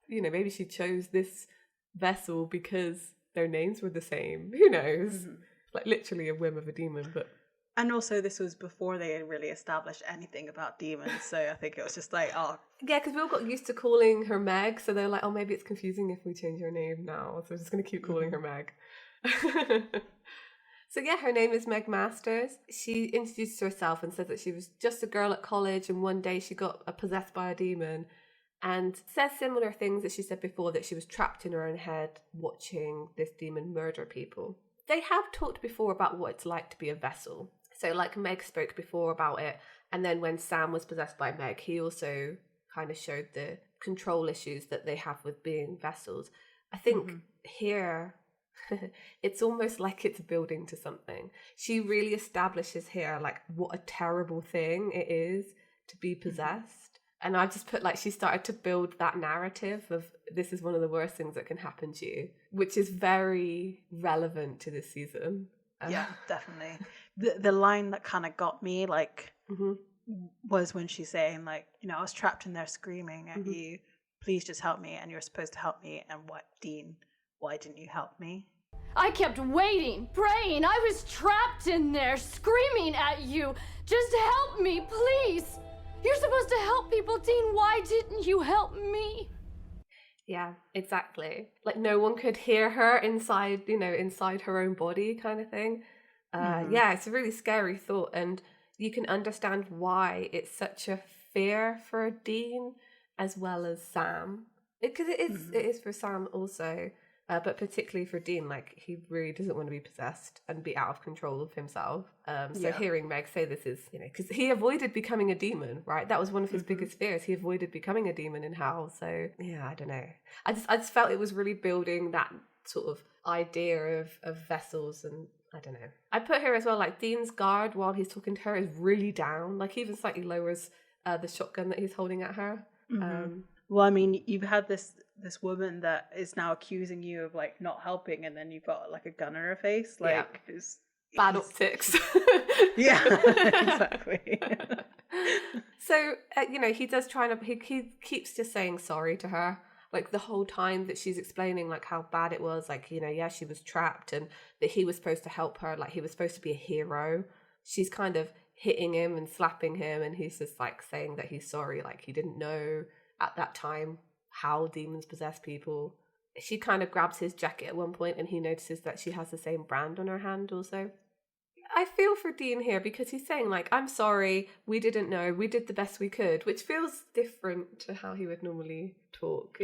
You know, maybe she chose this vessel because their names were the same. Who knows? Like, literally a whim of a demon, but... And also, this was before they had really established anything about demons, so I think it was just like, oh... Yeah, because we all got used to calling her Meg, so they're like, oh, maybe it's confusing if we change her name now, so we're just going to keep calling her Meg. So yeah, her name is Meg Masters. She introduces herself and says that she was just a girl at college and one day she got possessed by a demon, and says similar things that she said before, that she was trapped in her own head watching this demon murder people. They have talked before about what it's like to be a vessel. So like Meg spoke before about it, and then when Sam was possessed by Meg, he also kind of showed the control issues that they have with being vessels. I think here... it's almost like it's building to something. She really establishes here like what a terrible thing it is to be possessed. And I just put like she started to build that narrative of this is one of the worst things that can happen to you, which is very relevant to this season. Yeah, definitely. The line that kind of got me like was when she's saying like, you know, I was trapped in there screaming at you, please just help me, and you're supposed to help me, and what, Dean, why didn't you help me? I kept waiting, praying. I was trapped in there, screaming at you. Just help me, please. You're supposed to help people, Dean. Why didn't you help me? Yeah, exactly. Like no one could hear her inside, you know, inside her own body kind of thing. Yeah, it's a really scary thought. And you can understand why it's such a fear for Dean as well as Sam. Because it is for Sam also. But particularly for Dean, like, he really doesn't want to be possessed and be out of control of himself. So hearing Meg say this is, you know, because he avoided becoming a demon, right? That was one of his biggest fears. He avoided becoming a demon in hell. So yeah, I don't know. I just felt it was really building that sort of idea of vessels, and I don't know. I put here as well, like, Dean's guard while he's talking to her is really down. Like, he even slightly lowers the shotgun that he's holding at her. Well, I mean, you've had this woman that is now accusing you of, like, not helping, and then you've got, like, a gun in her face. Like, it's bad optics. Yeah, exactly. So, you know, he does try to, he keeps just saying sorry to her. Like, the whole time that she's explaining, like, how bad it was, like, you know, yeah, she was trapped and that he was supposed to help her, like, he was supposed to be a hero. She's kind of hitting him and slapping him, and he's just, like, saying that he's sorry, like, he didn't know at that time how demons possess people. She kind of grabs his jacket at one point, and he notices that she has the same brand on her hand also. I feel for Dean here because he's saying, like, I'm sorry, we didn't know, we did the best we could, which feels different to how he would normally talk.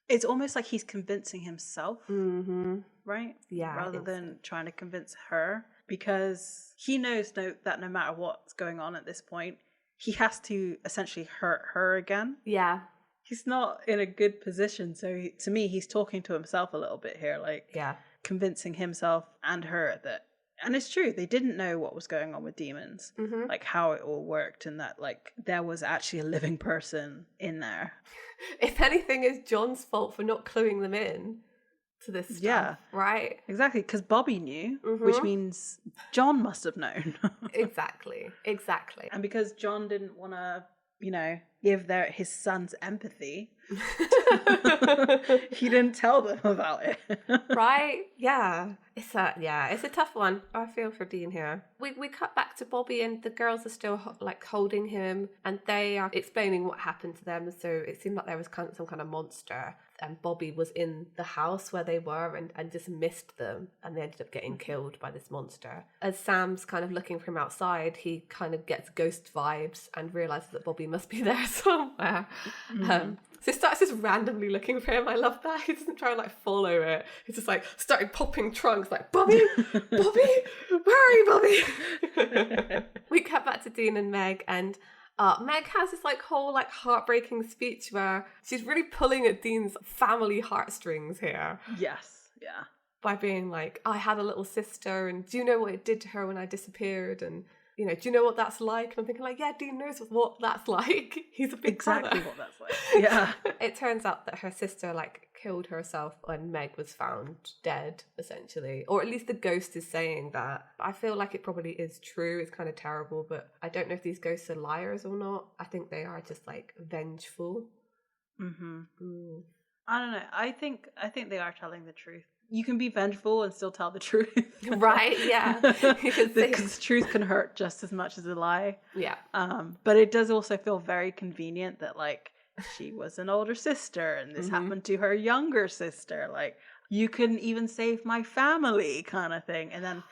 It's almost like he's convincing himself, right? Yeah. Rather than trying to convince her, because he knows that no matter what's going on at this point, he has to essentially hurt her again. Yeah. He's not in a good position. So to me, he's talking to himself a little bit here, like, convincing himself and her that, and it's true, they didn't know what was going on with demons, like how it all worked, and that, like, there was actually a living person in there. If anything, it's John's fault for not cluing them in to this stuff, right? Exactly, because Bobby knew, which means John must have known. Exactly. And because John didn't want to, you know, give his son's empathy, he didn't tell them about it. Right? Yeah. It's a tough one. I feel for Dean here. We cut back to Bobby, and the girls are still like holding him, and they are explaining what happened to them. So it seemed like there was some kind of monster, and Bobby was in the house where they were and just missed them, and they ended up getting killed by this monster. As Sam's kind of looking from outside, he kind of gets ghost vibes and realizes that Bobby must be there somewhere. So he starts just randomly looking for him. I love that. He doesn't try and, like, follow it. He's just, like, started popping trunks, like, Bobby, where are you, Bobby? We cut back to Dean and Meg, and Meg has this, like, whole, like, heartbreaking speech where she's really pulling at Dean's family heartstrings here. Yes, yeah. By being like, I had a little sister, and do you know what it did to her when I disappeared? And, you know, do you know what that's like? And I'm thinking, like, yeah, Dean knows what that's like. He's a big exactly brother. what that's like. Yeah. It turns out that her sister, like, killed herself when Meg was found dead, essentially. Or at least the ghost is saying that. I feel like it probably is true. It's kind of terrible, but I don't know if these ghosts are liars or not. I think they are just, like, vengeful. I don't know. I think they are telling the truth. You can be vengeful and still tell the truth. Right, yeah. Because truth can hurt just as much as a lie. Yeah. But it does also feel very convenient that, like, she was an older sister and this happened to her younger sister. Like, you couldn't even save my family kind of thing. And then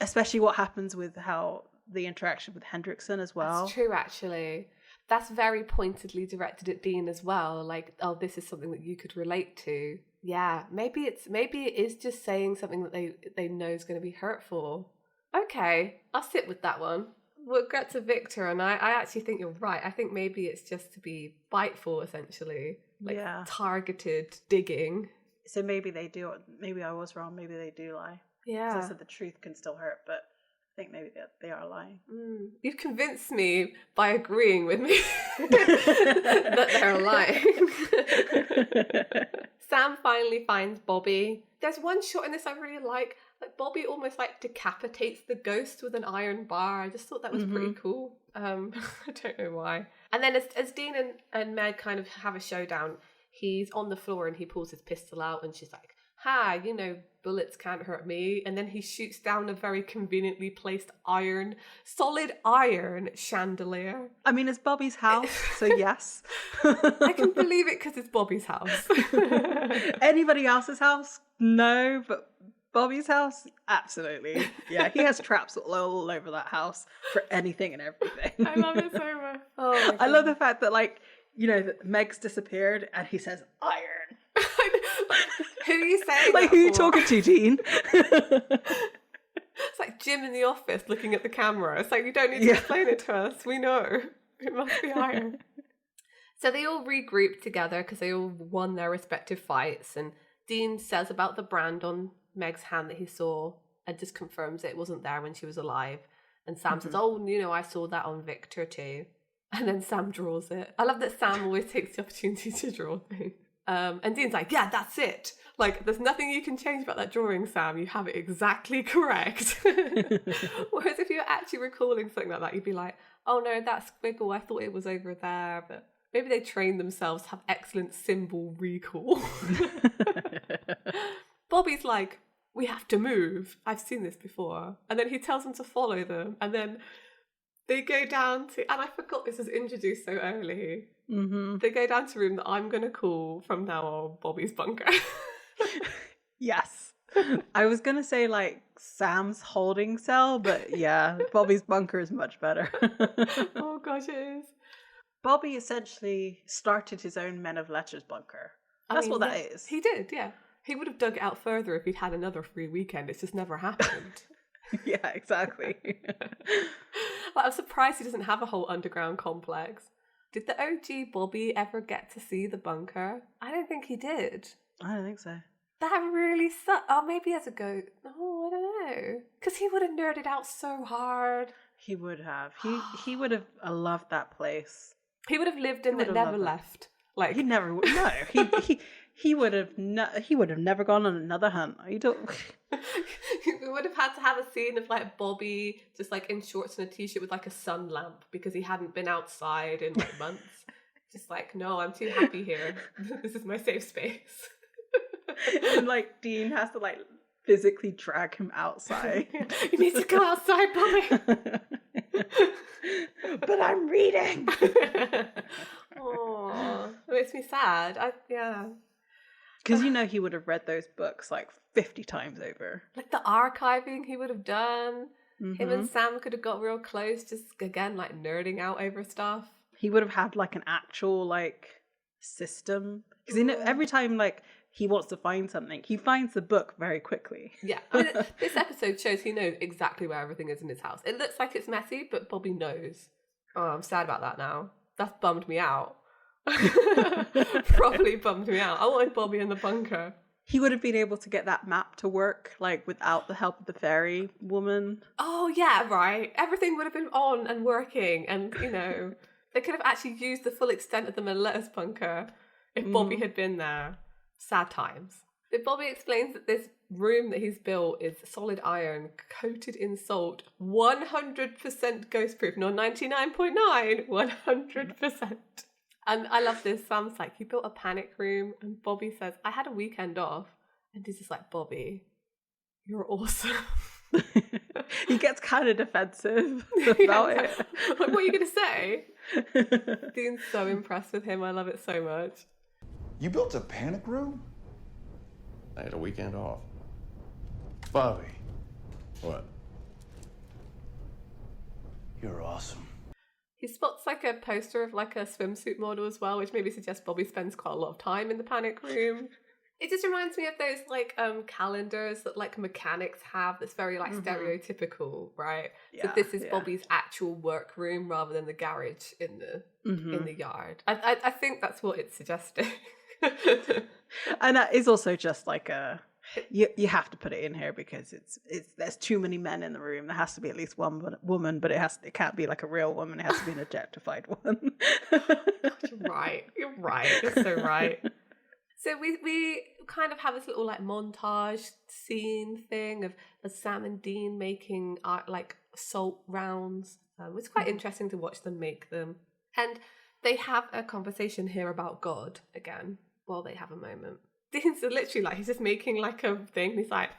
especially what happens with how the interaction with Hendrickson as well. That's true, actually. That's very pointedly directed at Dean as well. Like, oh, this is something that you could relate to. Yeah, maybe it is just saying something that they know is going to be hurtful. Okay, I'll sit with that one. We'll get to Victor, and I actually think you're right. I think maybe it's just to be biteful, essentially. Like, targeted digging. So maybe they do. Maybe I was wrong. Maybe they do lie. Yeah. Because I said the truth can still hurt, but I think maybe they are lying. You've convinced me by agreeing with me that they're lying. Sam finally finds Bobby. There's one shot in this I really like. Like, Bobby almost, like, decapitates the ghost with an iron bar. I just thought that was pretty cool. I don't know why. And then as Dean and Meg kind of have a showdown, he's on the floor and he pulls his pistol out, and she's like, ha, you know, bullets can't hurt me. And then he shoots down a very conveniently placed solid iron chandelier. I mean, it's Bobby's house, so yes. I can believe it because it's Bobby's house. Anybody else's house? No, but Bobby's house? Absolutely. Yeah, he has traps all over that house for anything and everything. I love it so much. Oh, I love the fact that, like, you know, that Meg's disappeared and he says iron. Who are you saying Like, that who are you for? talking to, Dean? It's like Jim in the office looking at the camera. It's like, you don't need to explain it to us. We know. It must be higher. So they all regroup together because they all won their respective fights. And Dean says about the brand on Meg's hand that he saw and just confirms it wasn't there when she was alive. And Sam says, oh, you know, I saw that on Victor too. And then Sam draws it. I love that Sam always takes the opportunity to draw things. And Dean's like, yeah, that's it. Like, there's nothing you can change about that drawing, Sam. You have it exactly correct. Whereas if you're actually recalling something like that, you'd be like, oh no, that squiggle, I thought it was over there. But maybe they train themselves to have excellent symbol recall. Bobby's like, we have to move. I've seen this before. And then he tells them to follow them. And then they go down to, and I forgot this was introduced so early. Mm-hmm. They go down to a room that I'm going to call from now on Bobby's bunker. Yes. I was going to say like Sam's holding cell, but yeah, Bobby's bunker is much better. Oh gosh, it is. Bobby essentially started his own Men of Letters bunker. That's what that is. He did, yeah. He would have dug it out further if he'd had another free weekend. It's just never happened. Yeah, exactly. Like, I'm surprised he doesn't have a whole underground complex. Did the OG Bobby ever get to see the bunker? I don't think he did. I don't think so. That really sucks. Oh, maybe as a goat. Oh, I don't know. Because he would have nerded out so hard. He would have. He would have loved that place. He would have lived in it, never left. Like he never would. No, he would have. He would have never gone on another hunt. You don't. We would have had to have a scene of like Bobby just like in shorts and a t-shirt with like a sun lamp because he hadn't been outside in like months. Just like, no, I'm too happy here. This is my safe space. And like Dean has to like physically drag him outside. You need to go outside, Bobby. But I'm reading. Oh, it makes me sad. Yeah. Because you know he would have read those books like 50 times over. Like the archiving he would have done. Mm-hmm. Him and Sam could have got real close, just again like nerding out over stuff. He would have had like an actual like system. Because you know, every time like he wants to find something, he finds the book very quickly. Yeah, I mean, this episode shows he knows exactly where everything is in his house. It looks like it's messy, but Bobby knows. Oh, I'm sad about that now. That's bummed me out. Probably bummed me out. I wanted Bobby in the bunker. He would have been able to get that map to work, like, without the help of the fairy woman. Oh, yeah, right. Everything would have been on and working, and, you know, they could have actually used the full extent of the Lettuce bunker if Bobby had been there. Sad times. But Bobby explains that this room that he's built is solid iron, coated in salt, 100% ghost proof, not 99.9, 100%. And I love this. Sam's like, you built a panic room, and Bobby says, I had a weekend off. And he's just like, Bobby, you're awesome. He gets kind of defensive about it. Like, what are you going to say? Dean's so impressed with him. I love it so much. You built a panic room? I had a weekend off. Bobby, What? you're awesome. He spots like a poster of like a swimsuit model as well, which maybe suggests Bobby spends quite a lot of time in the panic room. It just reminds me of those like calendars that like mechanics have that's very like stereotypical, right? Yeah, so this is Bobby's actual work room rather than the garage in the yard. I think that's what it's suggesting. And that is also just like you have to put it in here because it's there's too many men in the room. There has to be at least one woman, but it can't be like a real woman. It has to be an objectified one. You're right. You're so right. So we kind of have this little like montage scene thing of Sam and Dean making like salt rounds. It's quite interesting to watch them make them. And they have a conversation here about God again while they have a moment. Dean's literally like, he's just making like a thing. He's like, do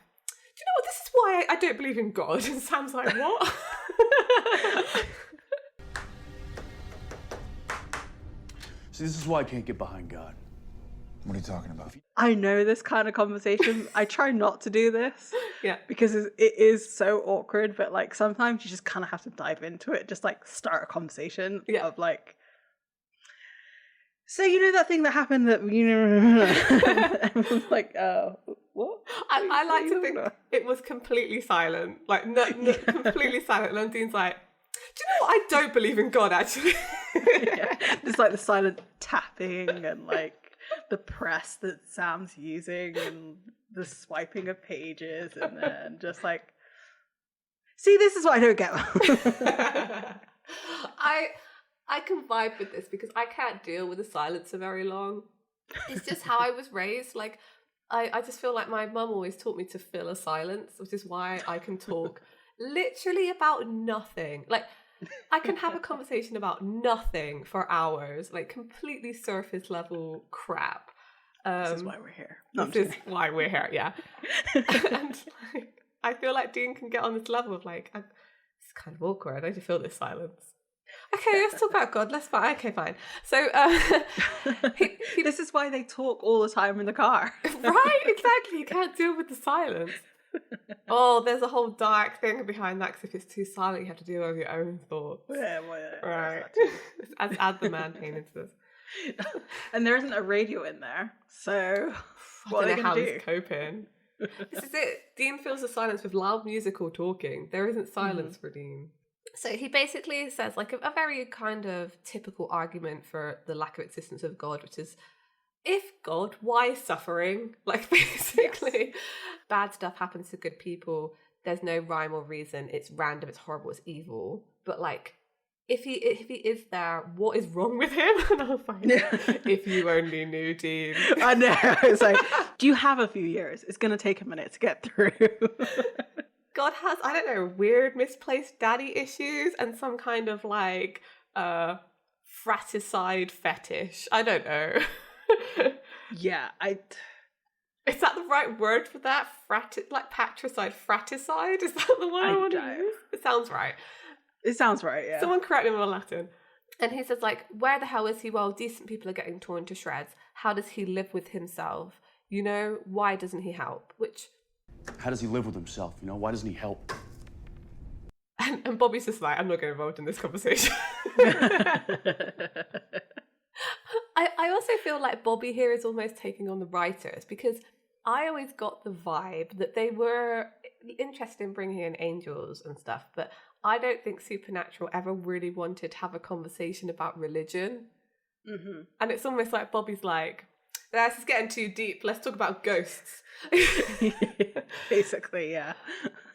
you know what? This is why I don't believe in God. And Sam's like, what? See, this is why I can't get behind God. What are you talking about? I know this kind of conversation. I try not to do this. Yeah. Because it is so awkward, but like sometimes you just kind of have to dive into it. Just like start a conversation of like, So you know that thing that happened that everyone's like, what? I like to think it was completely silent, like no, completely silent. And Dean's like, do you know what? I don't believe in God, actually. There's like the silent tapping and like the press that Sam's using and the swiping of pages and then just like, see, this is what I don't get. I can vibe with this because I can't deal with the silence for very long. It's just how I was raised. Like, I just feel like my mum always taught me to fill a silence, which is why I can talk literally about nothing. Like, I can have a conversation about nothing for hours, like completely surface level crap. This is why we're here. This is why we're here, yeah. And like, I feel like Dean can get on this level of like, it's kind of awkward. I just feel this silence. Okay, let's talk about God. Let's fine. Okay, fine. So this is why they talk all the time in the car. Right, exactly. You can't deal with the silence. Oh, there's a whole dark thing behind that, because if it's too silent, you have to deal with your own thoughts. Yeah, well, yeah, right. Add the man pain into this. And there isn't a radio in there, so what are they going to do? He's coping. This is it. Dean fills the silence with loud music or talking. There isn't silence for Dean. So he basically says like a very kind of typical argument for the lack of existence of God, which is, if God, why suffering? Like, basically, bad stuff happens to good people. There's no rhyme or reason. It's random. It's horrible. It's evil. But like, if he is there, what is wrong with him? And I was like, if you only knew, Dean. I know. It's like, do you have a few years? It's going to take a minute to get through. God has, I don't know, weird misplaced daddy issues and some kind of like fratricide fetish. I don't know. Yeah, Is that the right word for that? Like patricide, fratricide? Is that the one I want to use? It sounds right. It sounds right, yeah. Someone correct me on Latin. And he says, like, where the hell is he while decent people are getting torn to shreds? How does he live with himself? You know, why doesn't he help? Which... How does he live with himself? You know, why doesn't he help? And Bobby's just like, I'm not getting involved in this conversation. I also feel like Bobby here is almost taking on the writers, because I always got the vibe that they were interested in bringing in angels and stuff, but I don't think Supernatural ever really wanted to have a conversation about religion. Mm-hmm. And it's almost like Bobby's like, this is getting too deep. Let's talk about ghosts. Basically, yeah.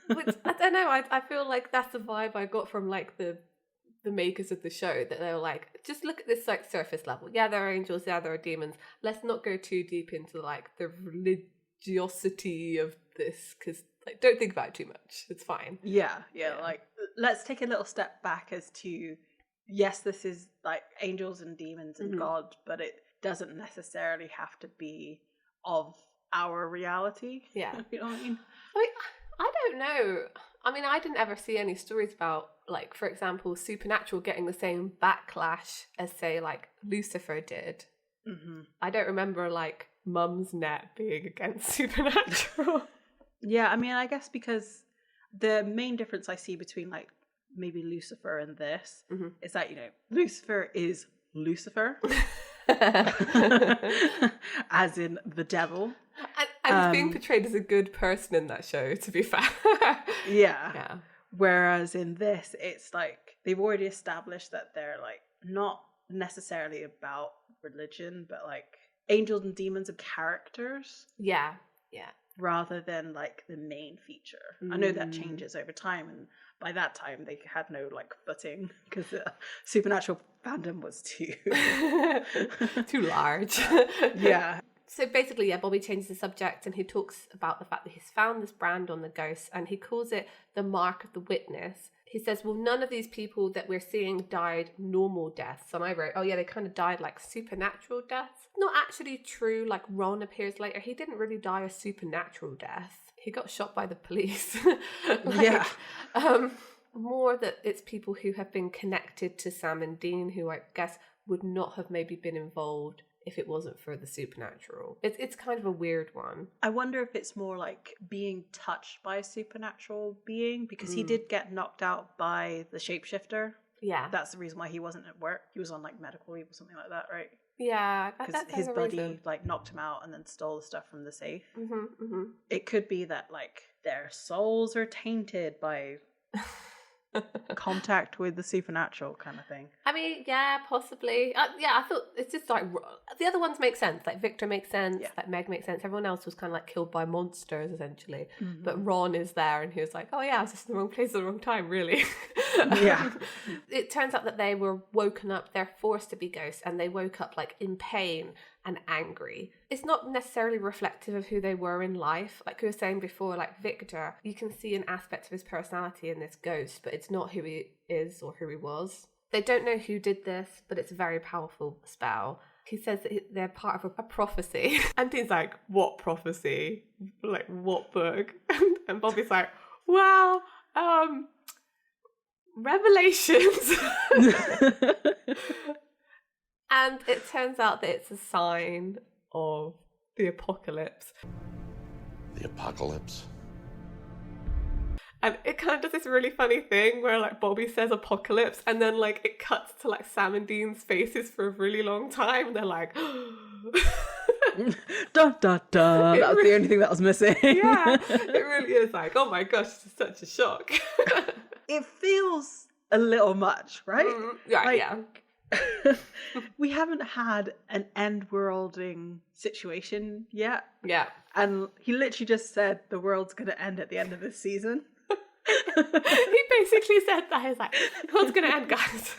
Which, I don't know. I feel like that's the vibe I got from like the makers of the show, that they were like, just look at this like surface level. Yeah, there are angels. Yeah, there are demons. Let's not go too deep into like the religiosity of this, because like, don't think about it too much. It's fine. Yeah. Like, let's take a little step back as to, yes, this is like angels and demons and God, but it doesn't necessarily have to be of our reality. Yeah. You know what I mean? I don't know. I mean, I didn't ever see any stories about, like, for example, Supernatural getting the same backlash as, say, like, Lucifer did. Mm-hmm. I don't remember, like, Mum's Net being against Supernatural. Yeah, I mean, I guess because the main difference I see between, like, maybe Lucifer and this is that, you know, Lucifer is Lucifer. As in the devil. And he's being portrayed as a good person in that show, to be fair. Yeah. Whereas in this, it's like they've already established that they're like not necessarily about religion, but like angels and demons are characters. Yeah. Rather than like the main feature. I know that changes over time, and by that time they had no like footing, because the Supernatural fandom was too large. Yeah. So basically, yeah, Bobby changes the subject and he talks about the fact that he's found this brand on the ghost and he calls it the mark of the witness. He says, well, none of these people that we're seeing died normal deaths. And I wrote, oh yeah, they kind of died like supernatural deaths. Not actually true, like Ron appears later. He didn't really die a supernatural death. He got shot by the police. Yeah. More that it's people who have been connected to Sam and Dean, who I guess would not have maybe been involved if it wasn't for the supernatural. It's kind of a weird one. I wonder if it's more like being touched by a supernatural being, because he did get knocked out by the shapeshifter. Yeah. That's the reason why he wasn't at work. He was on like medical leave or something like that, right? Yeah, because his buddy like knocked him out and then stole the stuff from the safe. It could be that like their souls are tainted by contact with the supernatural kind of thing. I mean, yeah, possibly. I thought it's just like the other ones make sense. Like Victor makes sense. Like Meg makes sense. Everyone else was kind of like killed by monsters essentially. But Ron is there, and he was like, "Oh yeah, I was just in the wrong place at the wrong time." Really. Yeah. It turns out that they were woken up. They're forced to be ghosts, and they woke up like in pain and angry. It's not necessarily reflective of who they were in life. Like we were saying before, like Victor, you can see an aspect of his personality in this ghost, but it's not who he is or who he was. They don't know who did this, but it's a very powerful spell. He says that they're part of a prophecy. And he's like, what prophecy? Like, what book? And Bobby's like, well, Revelations. And it turns out that it's a sign of the apocalypse. The apocalypse. And it kind of does this really funny thing where like Bobby says apocalypse and then like it cuts to like Sam and Dean's faces for a really long time. And they're like, dun, dun, dun. That was the only thing that was missing. Yeah, it really is like, oh my gosh, this is such a shock. It feels a little much, right? Yeah, like, yeah. We haven't had an end-worlding situation yet. Yeah. And he literally just said the world's going to end at the end of this season. He basically said that. He's like, the world's going to end, guys.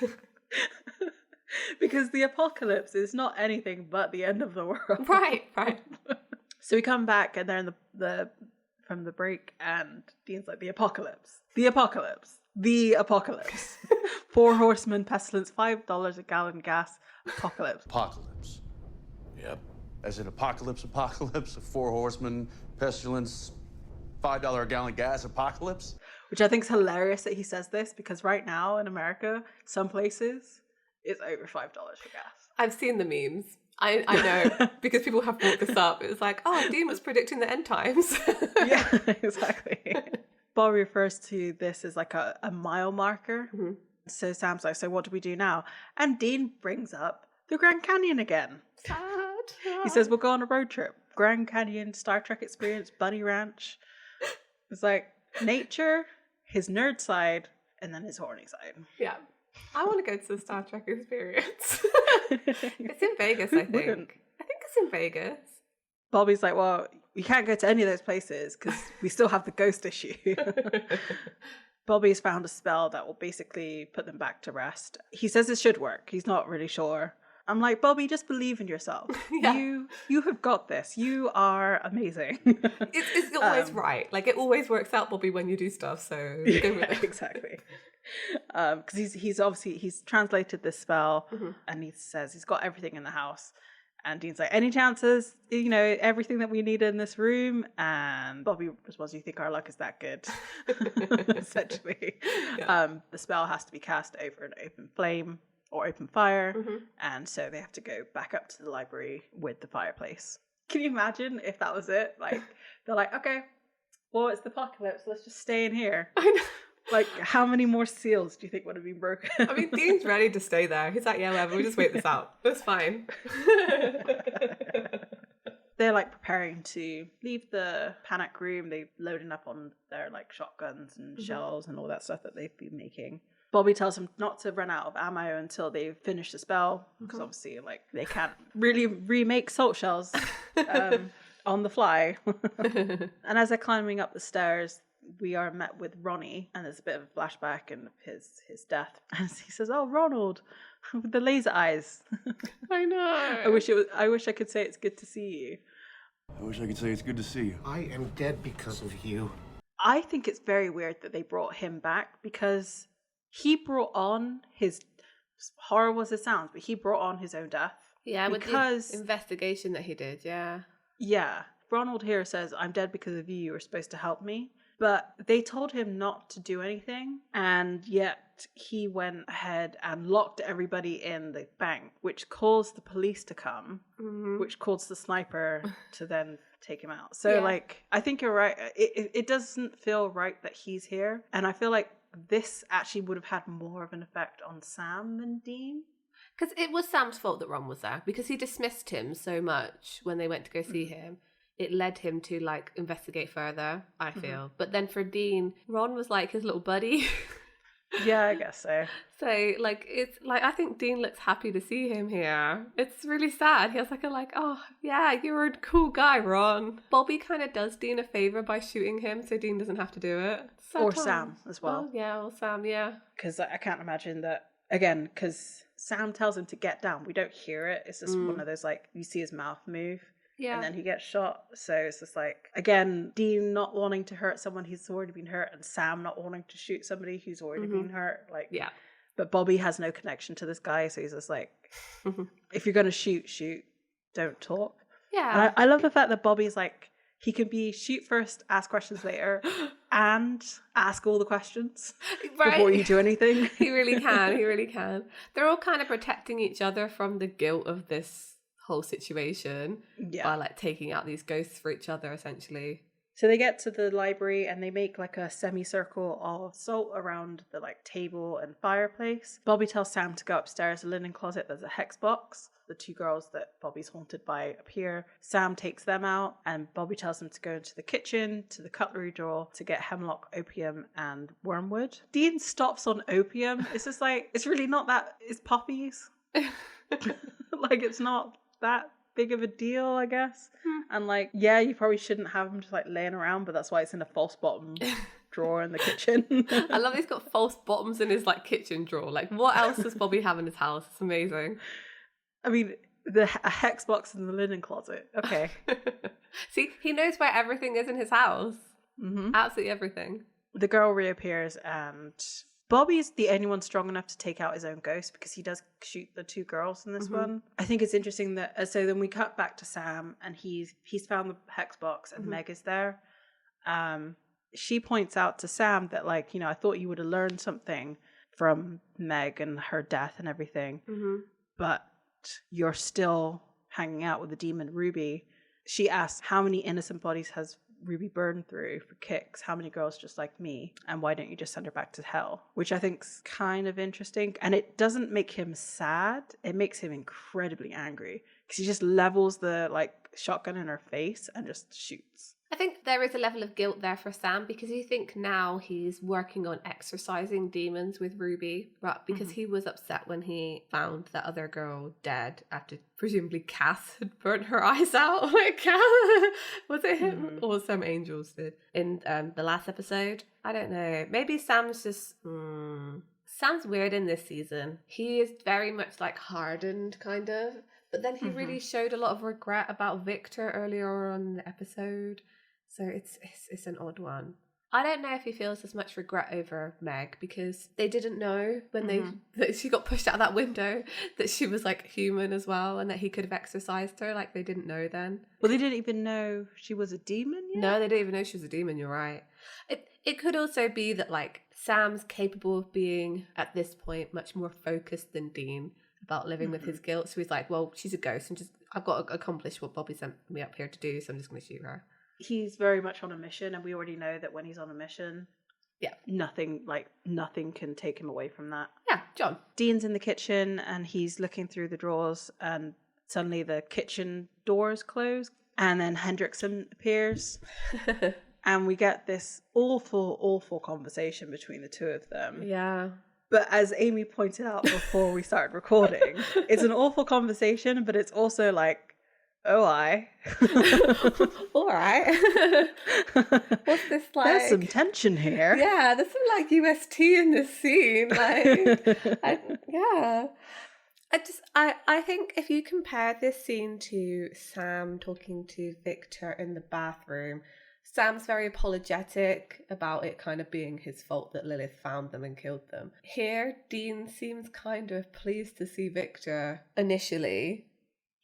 Because the apocalypse is not anything but the end of the world. Right. So we come back and they're in the from the break and Dean's like, the apocalypse. The apocalypse. The apocalypse. 4 horsemen, pestilence, $5 a gallon gas, apocalypse. Apocalypse. Yep. As in apocalypse, a 4 horsemen, pestilence, $5 a gallon gas, apocalypse. Which I think is hilarious that he says this because right now in America, some places, it's over $5 for gas. I've seen the memes. I know because people have brought this up. It was like, oh, Dean was predicting the end times. Yeah, exactly. Bob refers to this as like a mile marker. So Sam's like, so what do we do now? And Dean brings up the Grand Canyon again. Sad. He says, we'll go on a road trip. Grand Canyon, Star Trek experience, Bunny Ranch. It's like nature, his nerd side, and then his horny side. Yeah. I want to go to the Star Trek experience. It's in Vegas, I think. I think it's in Vegas. Bobby's like, well, we can't go to any of those places because we still have the ghost issue. Bobby's found a spell that will basically put them back to rest. He says it should work. He's not really sure. I'm like, Bobby, just believe in yourself. Yeah. You have got this. You are amazing. It's always right. Like it always works out, Bobby, when you do stuff. So yeah, exactly. Because he's translated this spell and he says he's got everything in the house. And Dean's like, any chances, everything that we need in this room? And Bobby responds, you think our luck is that good? Essentially. Yeah. The spell has to be cast over an open flame or open fire. And so they have to go back up to the library with the fireplace. Can you imagine if that was it? Like, they're like, okay, well, it's the apocalypse. Let's just stay in here. I know. Like, how many more seals do you think would have been broken? I mean, Dean's ready to stay there. He's like, yeah, whatever, we'll just wait this out. That's fine. They're like preparing to leave the panic room. They're loading up on their like shotguns and shells and all that stuff that they've been making. Bobby tells them not to run out of ammo until they finish the spell. Because obviously, like, they can't really remake salt shells on the fly. And as they're climbing up the stairs, we are met with Ronnie, and there's a bit of a flashback and his death. And he says, "Oh, Ronald, with the laser eyes." I know. I wish I could say it's good to see you. I wish I could say it's good to see you. I am dead because of you. I think it's very weird that they brought him back because he brought on his horrible as it sounds, but he brought on his own death. Yeah, because with the investigation that he did. Yeah. Yeah. Ronald here says, "I'm dead because of you. You were supposed to help me." But they told him not to do anything, and yet he went ahead and locked everybody in the bank, which caused the police to come, which caused the sniper to then take him out. So, like, I think you're right. It doesn't feel right that he's here, and I feel like this actually would have had more of an effect on Sam than Dean. Because it was Sam's fault that Ron was there, because he dismissed him so much when they went to go see him. It led him to like investigate further, I feel. But then for Dean, Ron was like his little buddy. Yeah, I guess so. So like it's like I think Dean looks happy to see him here. It's really sad. He has like a oh yeah, you're a cool guy, Ron. Bobby kind of does Dean a favor by shooting him, so Dean doesn't have to do it. Or Sam as well. Or Sam, yeah. Because I can't imagine that again. Because Sam tells him to get down. We don't hear it. It's just one of those like you see his mouth move. Yeah. And then he gets shot. So it's just like, again, Dean not wanting to hurt someone who's already been hurt, and Sam not wanting to shoot somebody who's already been hurt. Like, yeah. But Bobby has no connection to this guy, so he's just like, if you're going to shoot, don't talk. Yeah. And I love the fact that Bobby's like, he can be shoot first, ask questions later, and ask all the questions before you do anything. He really can. He really can. They're all kind of protecting each other from the guilt of this whole situation by like taking out these ghosts for each other, essentially. So they get to the library and they make like a semicircle of salt around the like table and fireplace. Bobby tells Sam to go upstairs to the linen closet. There's a hex box. The two girls that Bobby's haunted by appear. Sam takes them out and Bobby tells them to go into the kitchen, to the cutlery drawer to get hemlock, opium and wormwood. Dean stops on opium. It's just like, it's really not that, it's poppies. Like it's not that big of a deal, I guess. And like, yeah, you probably shouldn't have them just like laying around, but that's why it's in a false bottom drawer in the kitchen. I love he's got false bottoms in his like kitchen drawer. Like, what else does Bobby have in his house? It's amazing. I mean, a hex box in the linen closet. Okay. See, he knows where everything is in his house. Absolutely everything. The girl reappears and Bobby's the only one strong enough to take out his own ghost because he does shoot the two girls in this one. I think it's interesting that so then we cut back to Sam and he's found the hex box and Meg is there. She points out to Sam that like, you know, I thought you would have learned something from Meg and her death and everything, but you're still hanging out with the demon Ruby. She asks how many innocent bodies has Ruby burned through for kicks, how many girls just like me, and why don't you just send her back to hell? Which I think's kind of interesting, and it doesn't make him sad, it makes him incredibly angry because he just levels the like shotgun in her face and just shoots. I think there is a level of guilt there for Sam because you think now he's working on exorcising demons with Ruby, but because he was upset when he found that other girl dead after presumably Cass had burnt her eyes out. Like, Cass, was it him or some angels did in the last episode? I don't know. Maybe Sam's just Sam's weird in this season. He is very much like hardened, kind of, but then he really showed a lot of regret about Victor earlier on in the episode. So it's an odd one. I don't know if he feels as much regret over Meg because they didn't know when that she got pushed out of that window that she was like human as well and that he could have exorcised her. Like they didn't know then. Well, they didn't even know she was a demon yet? No, they didn't even know she was a demon. You're right. It could also be that like Sam's capable of being at this point much more focused than Dean about living with his guilt. So he's like, well, she's a ghost and just I've got to accomplish what Bobby sent me up here to do. So I'm just going to shoot her. He's very much on a mission, and we already know that when he's on a mission, nothing can take him away from that. Yeah, John. Dean's in the kitchen, and he's looking through the drawers, and suddenly the kitchen doors close, and then Hendrickson appears, and we get this awful conversation between the two of them. Yeah. But as Amy pointed out before we started recording, it's an awful conversation, but it's also like, oh, all right. What's this like? There's some tension here. Yeah, there's some like UST in this scene. Like, I think if you compare this scene to Sam talking to Victor in the bathroom, Sam's very apologetic about it kind of being his fault that Lilith found them and killed them. Here, Dean seems kind of pleased to see Victor initially.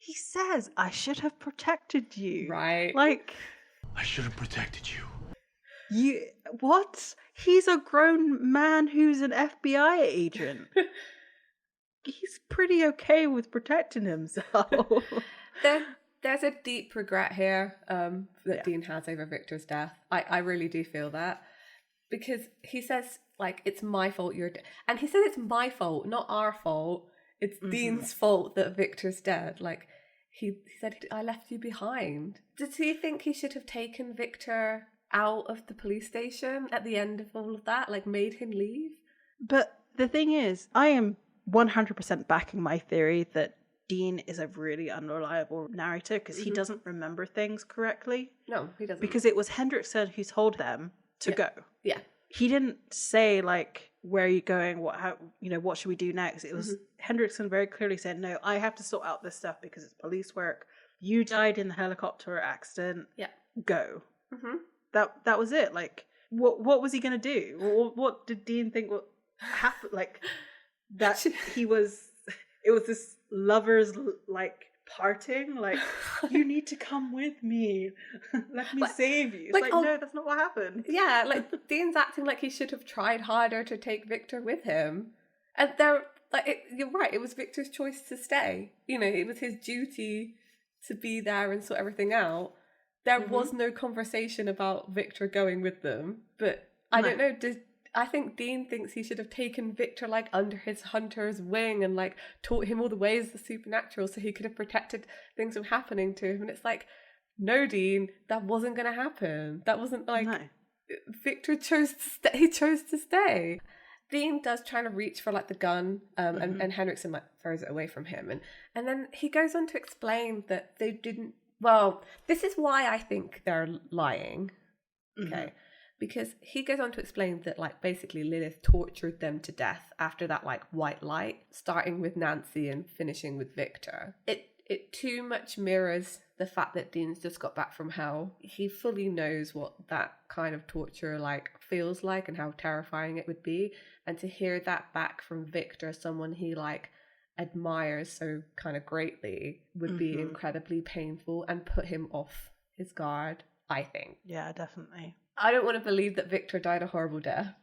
He says, I should have protected you. Right. Like, I should have protected you. You, what? He's a grown man who's an FBI agent. He's pretty okay with protecting himself. There's a deep regret here that Dean has over Victor's death. I really do feel that. Because he says, like, it's my fault you're dead. And he says it's my fault, not our fault. It's Dean's fault that Victor's dead. Like, he said, I left you behind. Does he think he should have taken Victor out of the police station at the end of all of that? Like, made him leave? But the thing is, I am 100% backing my theory that Dean is a really unreliable narrator because he doesn't remember things correctly. No, he doesn't. Because it was Hendrickson who told them to go. Yeah. He didn't say, like, where are you going? What should we do next? It was Hendrickson very clearly said, no, I have to sort out this stuff because it's police work. You died in the helicopter accident. Yeah. Go. That was it. Like, what was he going to do? What did Dean think would happen? Like, that it was this lovers, like, parting, like, you need to come with me. Let me save you. It's like, no, that's not what happened. Yeah, like, Dean's acting like he should have tried harder to take Victor with him. And you're right, it was Victor's choice to stay. You know, it was his duty to be there and sort everything out. There was no conversation about Victor going with them. But I don't know, I think Dean thinks he should have taken Victor, like, under his hunter's wing and, like, taught him all the ways of the supernatural so he could have protected things from happening to him. And it's like, no, Dean, that wasn't going to happen. That wasn't, like, Victor chose to stay. He chose to stay. Dean does try to reach for, like, the gun, and Henriksen, like, throws it away from him. And then he goes on to explain that they didn't, well, this is why I think they're lying. Okay. Because he goes on to explain that, like, basically Lilith tortured them to death after that, like, white light, starting with Nancy and finishing with Victor. It too much mirrors the fact that Dean's just got back from hell. He fully knows what that kind of torture, like, feels like and how terrifying it would be. And to hear that back from Victor, someone he, like, admires so kind of greatly, would be incredibly painful and put him off his guard, I think. Yeah, definitely. I don't want to believe that Victor died a horrible death.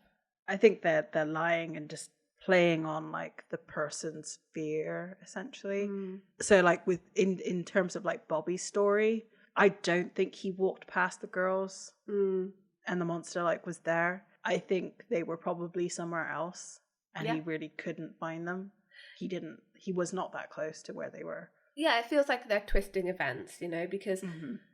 I think that they're lying and just playing on, like, the person's fear, essentially. So, like, in terms of, like, Bobby's story, I don't think he walked past the girls and the monster, like, was there. I think they were probably somewhere else and he really couldn't find them. He was not that close to where they were. Yeah, it feels like they're twisting events, you know, because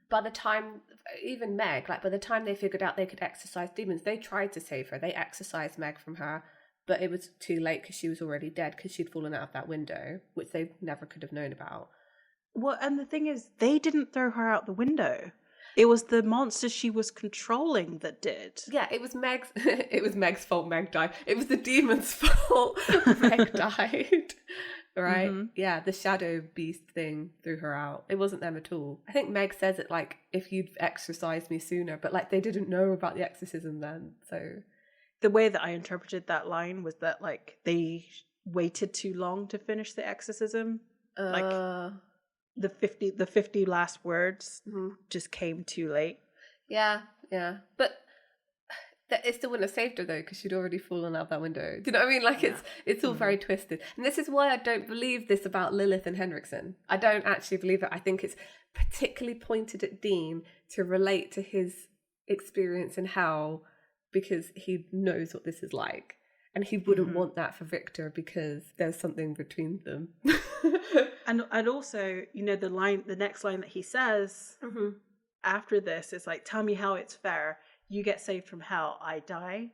by the time, even Meg, like, by the time they figured out they could exorcise demons, they tried to save her. They exorcised Meg from her, but it was too late because she was already dead because she'd fallen out of that window, which they never could have known about. Well, and the thing is, they didn't throw her out the window. It was the monster she was controlling that did. Yeah, it was Meg's fault Meg died. It was the demon's fault Meg died. Right? Yeah, the shadow beast thing threw her out. It wasn't them at all. I think Meg says it, like, if you'd exorcised me sooner, but, like, they didn't know about the exorcism then, so... The way that I interpreted that line was that, like, they waited too long to finish the exorcism. Like, the 50 last words just came too late. Yeah. But it still wouldn't have saved her, though, because she'd already fallen out that window. Do you know what I mean? Like, it's all very twisted. And this is why I don't believe this about Lilith and Henriksen. I don't actually believe it. I think it's particularly pointed at Dean to relate to his experience in hell because he knows what this is like. And he wouldn't want that for Victor because there's something between them. and also, you know, the next line that he says after this is like, tell me how it's fair. You get saved from hell, I die.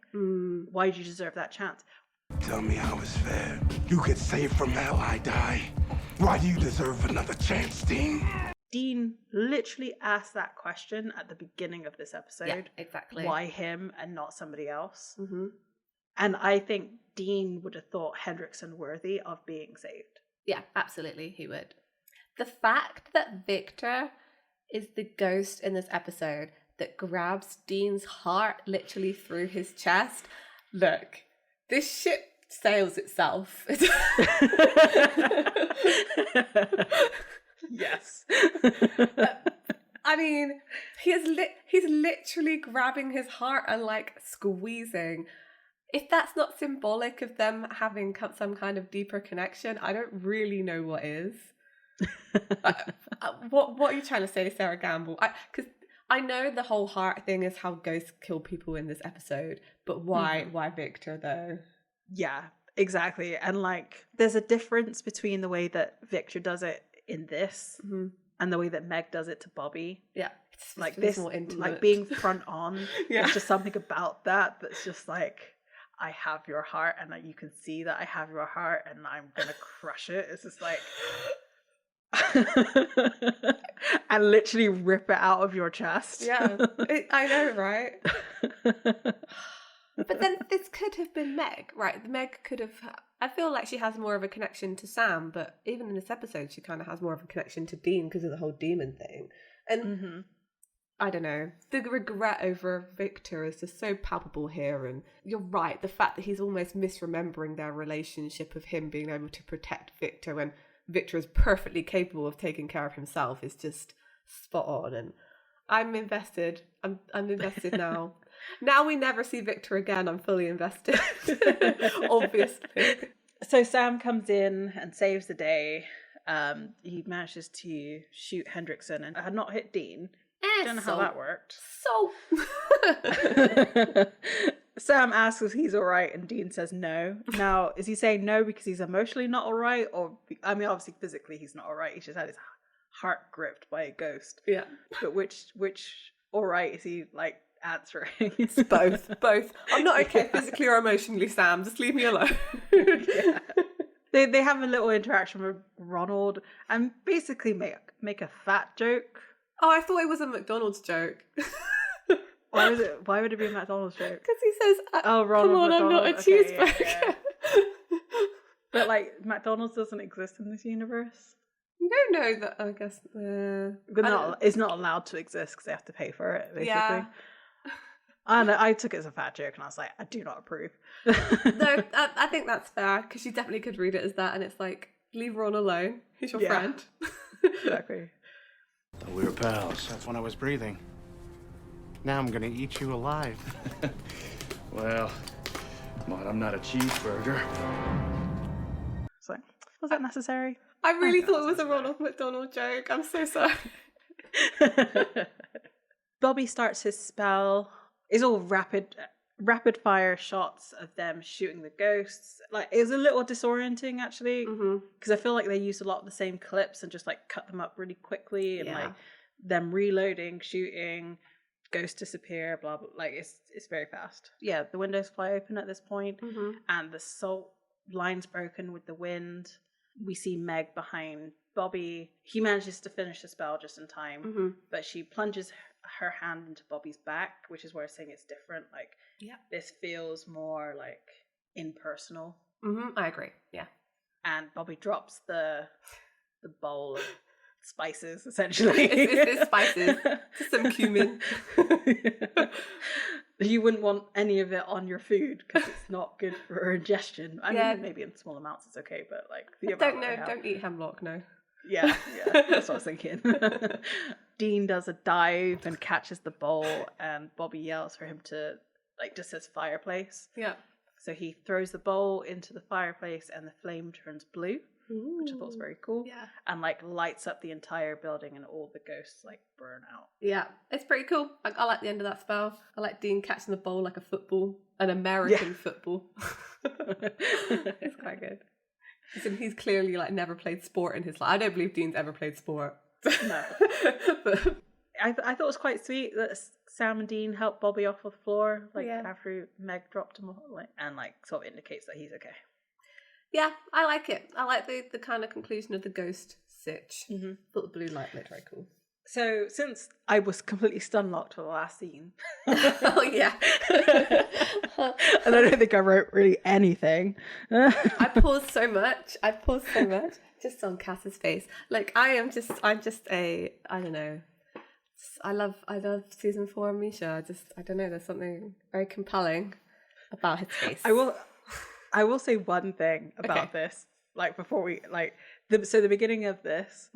Why do you deserve that chance? Tell me how it's fair. You get saved from hell, I die. Why do you deserve another chance, Dean? Dean literally asked that question at the beginning of this episode. Yeah, exactly. Why him and not somebody else? And I think Dean would have thought Hendrickson worthy of being saved. Yeah, absolutely, he would. The fact that Victor is the ghost in this episode that grabs Dean's heart literally through his chest. Look, this ship sails itself. Yes. I mean, he's literally grabbing his heart and, like, squeezing. If that's not symbolic of them having some kind of deeper connection, I don't really know what is. What are you trying to say, Sarah Gamble? Because I know the whole heart thing is how ghosts kill people in this episode, but why Victor though? Yeah, Exactly. And like, there's a difference between the way that Victor does it in this and the way that Meg does it to Bobby. Yeah. Like this, more intimate. like being front on. Yeah. There's just something about that that's just like, I have your heart, and you can see that I have your heart, and I'm gonna crush it. It's just like, and literally rip it out of your chest. Yeah, I know, right? But then this could have been Meg, right? Meg could have. I feel like she has more of a connection to Sam, but even in this episode, she kind of has more of a connection to Dean because of the whole demon thing. And I don't know. The regret over Victor is just so palpable here. And you're right. The fact that he's almost misremembering their relationship of him being able to protect Victor when Victor is perfectly capable of taking care of himself is just spot on. And I'm invested. I'm invested now. Now we never see Victor again. I'm fully invested. Obviously. So Sam comes in and saves the day. He manages to shoot Hendrickson and had not hit Dean. I don't know how that worked. Sam asks if he's all right, and Dean says no. Now, is he saying no because he's emotionally not all right, or I mean, obviously physically he's not all right. He's just had his heart gripped by a ghost. Yeah. But which all right is he like answering? It's both. I'm not okay physically or emotionally, Sam. Just leave me alone. Yeah. They have a little interaction with Ronald and basically make a fat joke. Oh, I thought it was a McDonald's joke. Why would it be a McDonald's joke? Because he says, "Oh, Ronald, come on, McDonald. I'm not a cheeseburger." Yeah. But like, McDonald's doesn't exist in this universe. You don't know that, I guess. It's not allowed to exist because they have to pay for it, basically. Yeah. And I took it as a fat joke, and I was like, I do not approve. No, I think that's fair, because you definitely could read it as that, and it's like, leave Ron alone. He's your friend. Exactly. Thought we were pals. That's when I was breathing. Now I'm gonna eat you alive. Well, but I'm not a cheeseburger. It's like, was that necessary? I really thought it was a Ronald McDonald joke. I'm so sorry. Bobby starts his spell. It's all rapid fire shots of them shooting the ghosts. Like, it was a little disorienting actually, because I feel like they used a lot of the same clips and just like cut them up really quickly, and like them reloading, shooting, ghosts disappear, blah blah. Like it's very fast. Yeah, the windows fly open at this point, and the salt line's broken with the wind. We see Meg behind Bobby. He manages to finish the spell just in time, but she plunges her hand into Bobby's back, which is where I'm saying it's different. Like, this feels more like impersonal. I agree. Yeah. And Bobby drops the bowl of spices, essentially. it's spices. Just some cumin. You wouldn't want any of it on your food because it's not good for ingestion. I mean, maybe in small amounts it's okay, but like don't eat hemlock, no. Yeah, that's what I was thinking. Dean does a dive and catches the bowl, and Bobby yells for him to, like, just says fireplace. Yeah. So he throws the bowl into the fireplace, and the flame turns blue, which I thought was very cool. Yeah. And like lights up the entire building, and all the ghosts like burn out. Yeah, it's pretty cool. I like the end of that spell. I like Dean catching the bowl like a football, an American football. It's quite good. He's clearly like never played sport in his life. I don't believe Dean's ever played sport. No. But I thought it was quite sweet that Sam and Dean helped Bobby off the floor, like after Meg dropped him, like, and like sort of indicates that he's okay. Yeah, I like it. I like the kind of conclusion of the ghost sitch. Thought the blue light looked very cool. So since I was completely stun locked for the last scene, oh yeah, and I don't think I wrote really anything. I paused so much just on Cass's face. Like I'm just a, I don't know. I love season 4 of Misha. I don't know. There's something very compelling about his face. I will say one thing about this. Like before we the beginning of this.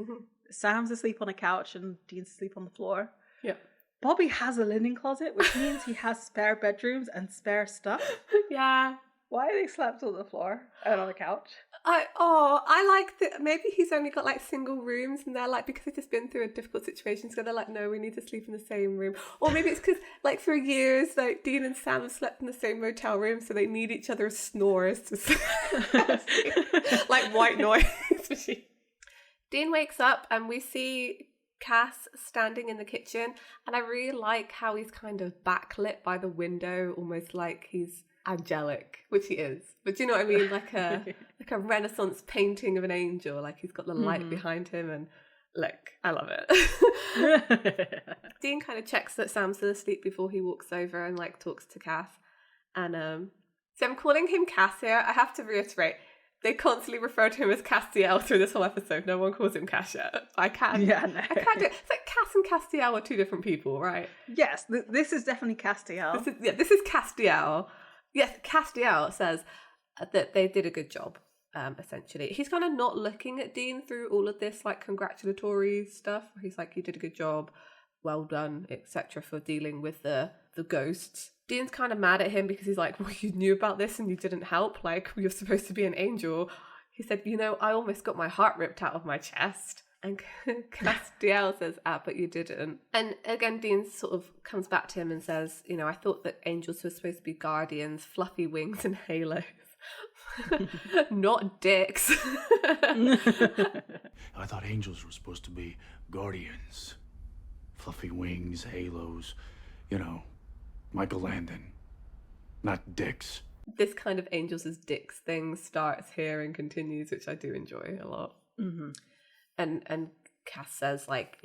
Sam's asleep on a couch and Dean's asleep on the floor. Yeah. Bobby has a linen closet, which means he has spare bedrooms and spare stuff. Yeah. Why are they slapped on the floor and on the couch? I like that. Maybe he's only got like single rooms, and they're like, because they've just been through a difficult situation, so they're like, no, we need to sleep in the same room. Or maybe it's because like for years, like Dean and Sam have slept in the same motel room, so they need each other's snores to sleep. Like white noise. Dean wakes up and we see Cass standing in the kitchen, and I really like how he's kind of backlit by the window, almost like he's angelic, which he is, but do you know what I mean, like a Renaissance painting of an angel, like he's got the light behind him, and like I love it. Dean kind of checks that Sam's still asleep before he walks over and like talks to Cass, and so I'm calling him Cass here. I have to reiterate, they constantly refer to him as Castiel through this whole episode. No one calls him Cass yet. I can't do it. It's like Cass and Castiel are two different people, right? Yes, this is definitely Castiel. This is Castiel. Yes, Castiel says that they did a good job, essentially. He's kind of not looking at Dean through all of this, like, congratulatory stuff. He's like, you did a good job, well done, etc. for dealing with the ghosts. Dean's kind of mad at him because he's like, well, you knew about this and you didn't help. Like, you're supposed to be an angel. He said, I almost got my heart ripped out of my chest. And Castiel says, but you didn't. And again, Dean sort of comes back to him and says, I thought that angels were supposed to be guardians, fluffy wings and halos. Not dicks. I thought angels were supposed to be guardians. Fluffy wings, halos, Michael Landon. Not dicks. This kind of angels as dicks thing starts here and continues, which I do enjoy a lot. Mm-hmm. And Cass says, like,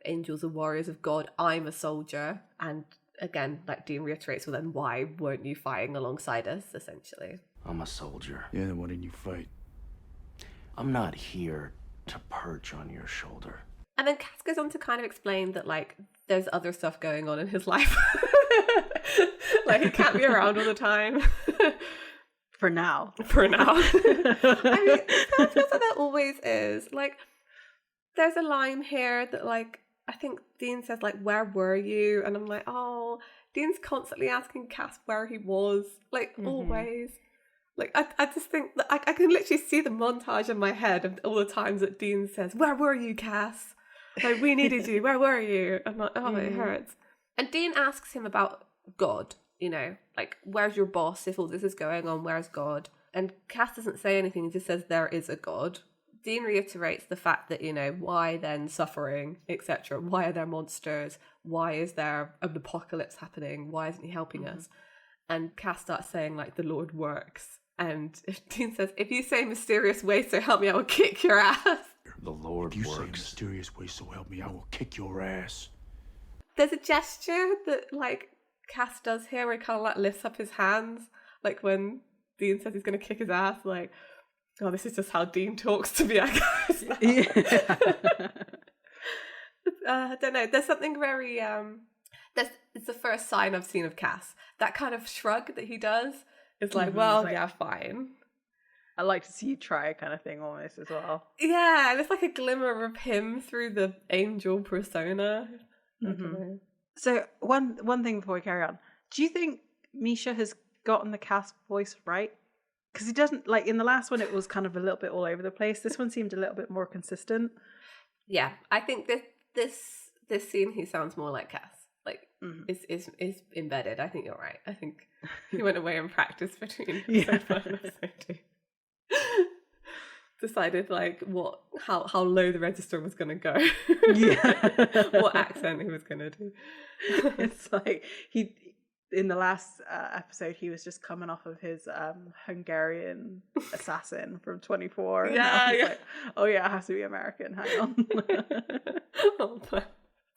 angels are warriors of God. I'm a soldier. And again, like Dean reiterates, well, then why weren't you fighting alongside us, essentially? I'm a soldier. Yeah, then why didn't you fight? I'm not here to perch on your shoulder. And then Cass goes on to kind of explain that, like, there's other stuff going on in his life. Like, he can't be around all the time. For now. I mean, it feels like that always is. Like, there's a line here that, like, I think Dean says, like, where were you? And I'm like, oh, Dean's constantly asking Cass where he was. Like, always. Like, I just think that I can literally see the montage in my head of all the times that Dean says, where were you, Cass? Like, we needed you. Where were you? I'm like, oh, it hurts. And Dean asks him about God, like, where's your boss if all this is going on? Where's God? And Cass doesn't say anything. He just says there is a God. Dean reiterates the fact that, why then suffering, etc. Why are there monsters? Why is there an apocalypse happening? Why isn't he helping us? And Cass starts saying, like, the Lord works. And Dean says, if you say mysterious way, so help me, I will kick your ass. The Lord works. If you say mysterious way, so help me, I will kick your ass. There's a gesture that, like, Cass does here where he kind of, like, lifts up his hands. Like, when Dean says he's going to kick his ass, like, oh, this is just how Dean talks to me, I guess. I don't know. There's something very... it's the first sign I've seen of Cass. That kind of shrug that he does is like, well, yeah, fine. I like to see you try kind of thing almost as well. Yeah, and it's like a glimmer of him through the angel persona. So one thing before we carry on. Do you think Misha has gotten the Cass voice right? Because he doesn't, like, in the last one it was kind of a little bit all over the place. This one seemed a little bit more consistent. Yeah, I think this scene he sounds more like Cass. Like, is embedded. I think you're right. I think he went away and practiced between episode 1 and episode 2. Decided, like, how low the register was going to go. What accent he was going to do. It's like, in the last episode, he was just coming off of his Hungarian assassin from 24. Yeah. Like, oh yeah, it has to be American. Hang on.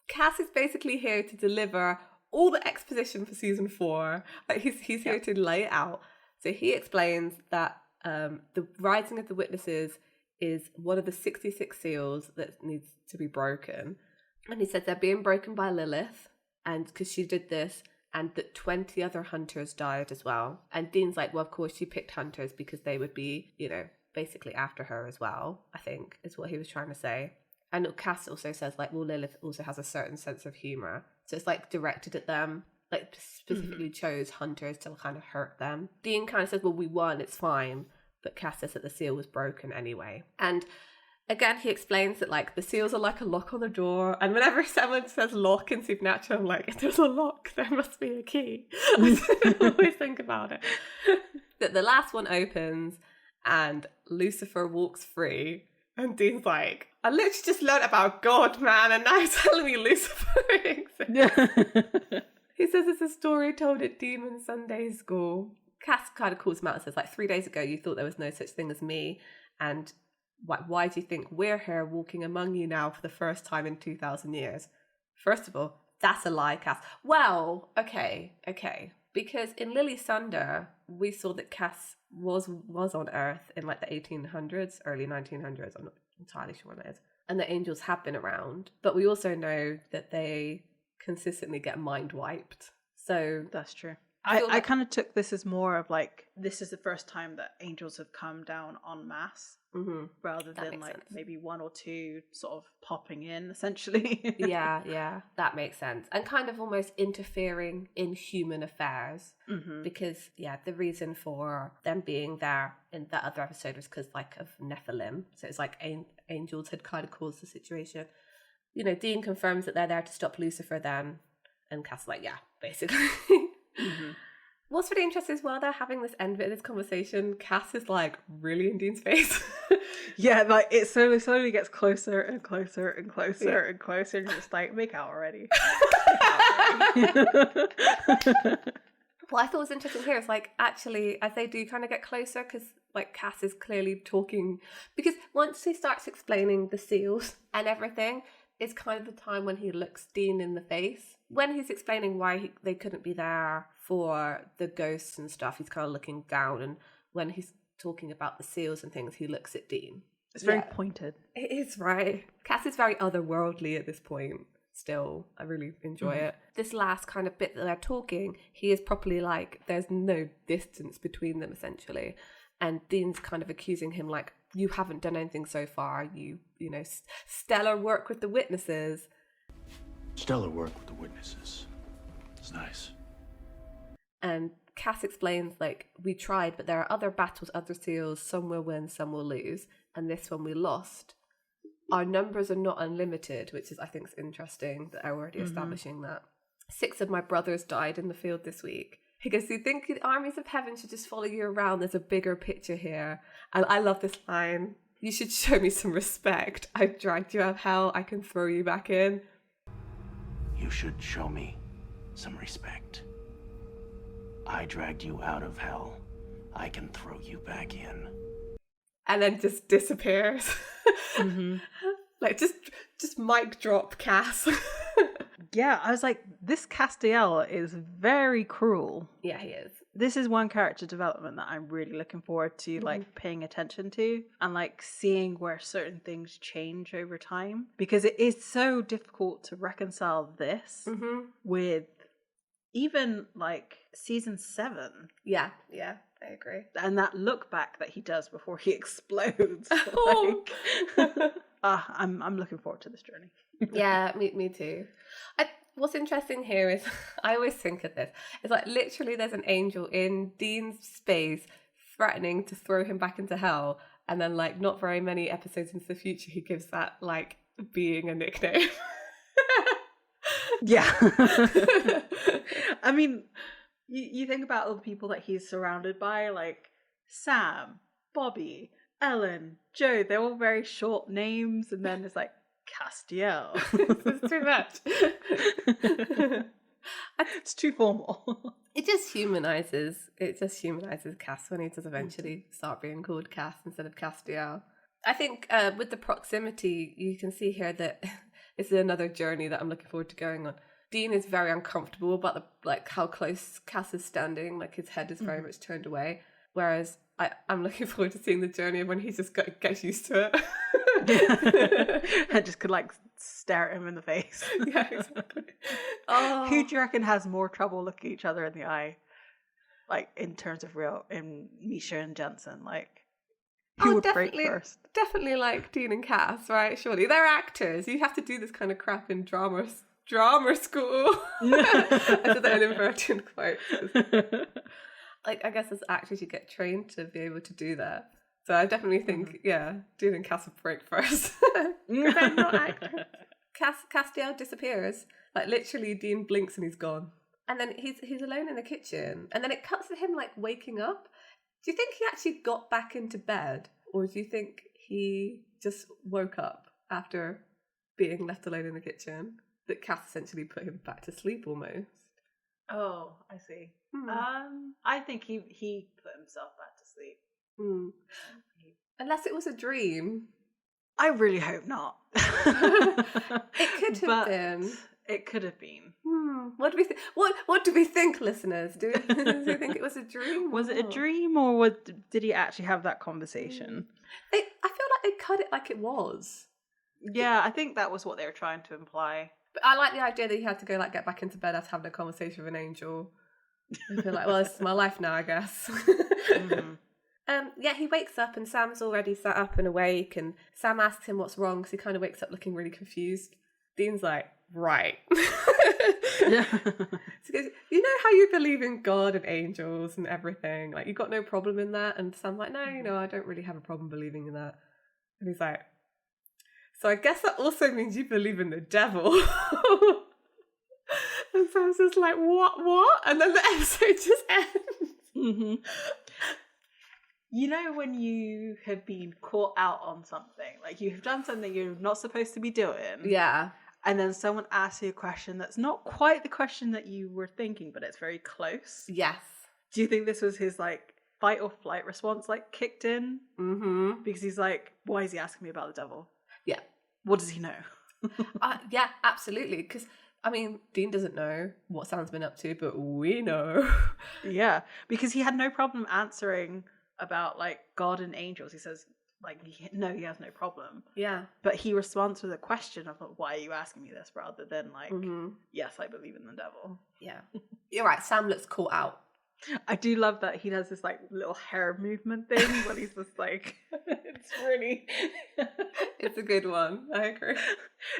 Cass is basically here to deliver all the exposition for season 4. Like, he's here to lay it out. So he explains that the rising of the witnesses is one of the 66 seals that needs to be broken. And he said they're being broken by Lilith, and because she did this, and that 20 other hunters died as well. And Dean's like, well, of course she picked hunters because they would be, basically after her as well, I think, is what he was trying to say. And Cass also says, like, well, Lilith also has a certain sense of humour. So it's, like, directed at them. like specifically chose hunters to kind of hurt them. Dean kind of says, well, we won, it's fine. But Cass says that the seal was broken anyway. And again, he explains that like the seals are like a lock on the door. And whenever someone says lock in Supernatural, I'm like, if there's a lock, there must be a key. I always think about it. That the last one opens and Lucifer walks free. And Dean's like, I literally just learned about God, man, and now you're telling me Lucifer exists. He says it's a story told at Demon Sunday School. Cass kind of calls him out and says, like, 3 days ago you thought there was no such thing as me, and why do you think we're here walking among you now for the first time in 2,000 years? First of all, that's a lie, Cass. Well, okay. Because in Lily Sunder, we saw that Cass was on Earth in like the 1800s, early 1900s. I'm not entirely sure when that is. And the angels have been around. But we also know that they consistently get mind wiped. So that's true. I kind of took this as more of like, this is the first time that angels have come down en masse, rather than like maybe one or two sort of popping in, essentially. yeah, that makes sense. And kind of almost interfering in human affairs, because the reason for them being there in that other episode was because like of Nephilim. So it's like angels had kind of caused the situation. You know, Dean confirms that they're there to stop Lucifer then, and Cass is like, yeah, basically. What's really interesting as well, they're having this end bit of this conversation. Cass is like really in Dean's face. Yeah, like it slowly gets closer and closer and closer and closer, and just like, make out already. What I thought was interesting here is like, actually, as they do kind of get closer, because like Cass is clearly talking, because once he starts explaining the seals and everything, it's kind of the time when he looks Dean in the face. When he's explaining why they couldn't be there for the ghosts and stuff, he's kind of looking down, and when he's talking about the seals and things, he looks at Dean. It's very pointed. It is, right? Cass is very otherworldly at this point. Still, I really enjoy it. This last kind of bit that they're talking, he is properly like, there's no distance between them, essentially. And Dean's kind of accusing him like, you haven't done anything so far. You know, stellar work with the witnesses. Stellar work with the witnesses. It's nice. And Cass explains, like, we tried, but there are other battles, other seals. Some will win, some will lose. And this one we lost. Our numbers are not unlimited, which is, I think, is interesting that they're already establishing that. 6 of my brothers died in the field this week. He goes, you think the armies of heaven should just follow you around? There's a bigger picture here. And I love this line. You should show me some respect. I dragged you out of hell. I can throw you back in. You should show me some respect. I dragged you out of hell. I can throw you back in. And then just disappears. Like, just mic drop Cass. Yeah, I was like, this Castiel is very cruel. Yeah, he is. This is one character development that I'm really looking forward to, like, paying attention to and, like, seeing where certain things change over time. Because it is so difficult to reconcile this with even, like, season 7. Yeah, I agree. And that look back that he does before he explodes. I'm looking forward to this journey. Yeah, me too. What's interesting here is, I always think of this, it's like literally there's an angel in Dean's space threatening to throw him back into hell, and then like not very many episodes into the future he gives that like being a nickname. Yeah. I mean, you think about all the people that he's surrounded by, like Sam, Bobby, Ellen, Joe, they're all very short names, and then it's like Castiel. It's too much. It's too formal. It just humanizes Cass when he does eventually start being called Cass instead of Castiel. I think with the proximity, you can see here that this is another journey that I'm looking forward to going on. Dean is very uncomfortable about how close Cass is standing, like his head is very much turned away. Whereas I'm looking forward to seeing the journey of when he just gets used to it. I just could like stare at him in the face. Yeah, exactly. Who do you reckon has more trouble looking each other in the eye? Like in terms of in Misha and Jensen, like who would break first? Definitely like Dean and Cass, right? Surely they're actors. You have to do this kind of crap in dramas drama school. I said that in inverted quotes. Like, I guess as actors, you get trained to be able to do that. So I definitely think, Dean and Cass will break first. They're not actors. Castiel disappears. Like, literally, Dean blinks and he's gone. And then he's alone in the kitchen. And then it cuts to him, like, waking up. Do you think he actually got back into bed? Or do you think he just woke up after being left alone in the kitchen? That Cass essentially put him back to sleep almost. Oh, I see. I think he put himself back to sleep. Unless it was a dream. I really hope not. It could have been. It could have been. What do we think? What do we think, listeners? Do you think it was a dream? Was it a dream, or did he actually have that conversation? I feel like they cut it like it was. Yeah, I think that was what they were trying to imply. But I like the idea that he had to go, like, get back into bed after having a conversation with an angel. I feel like, well, this is my life now, I guess. He wakes up and Sam's already sat up and awake, and Sam asks him what's wrong because he kind of wakes up looking really confused. Dean's like, right. So he goes, you know how you believe in God and angels and everything? Like, you've got no problem in that? And Sam's like, no, I don't really have a problem believing in that. And he's like, so I guess that also means you believe in the devil. And Sam's just like, what? And then the episode just ends. You know when you have been caught out on something, like you have done something you're not supposed to be doing. Yeah. And then someone asks you a question that's not quite the question that you were thinking, but it's very close. Yes. Do you think this was his, like, fight or flight response, like, kicked in? Because he's like, why is he asking me about the devil? Yeah. What does he know? Yeah, absolutely. Because, I mean, Dean doesn't know what Sam's been up to, but we know. Yeah, because he had no problem answering about, like, God and angels. He says, like, he has no problem. Yeah. But he responds with a question of, why are you asking me this, rather than, like, yes, I believe in the devil. Yeah. You're right, Sam looks caught out. I do love that he does this, like, little hair movement thing when he's just like, it's really... It's a good one. I agree.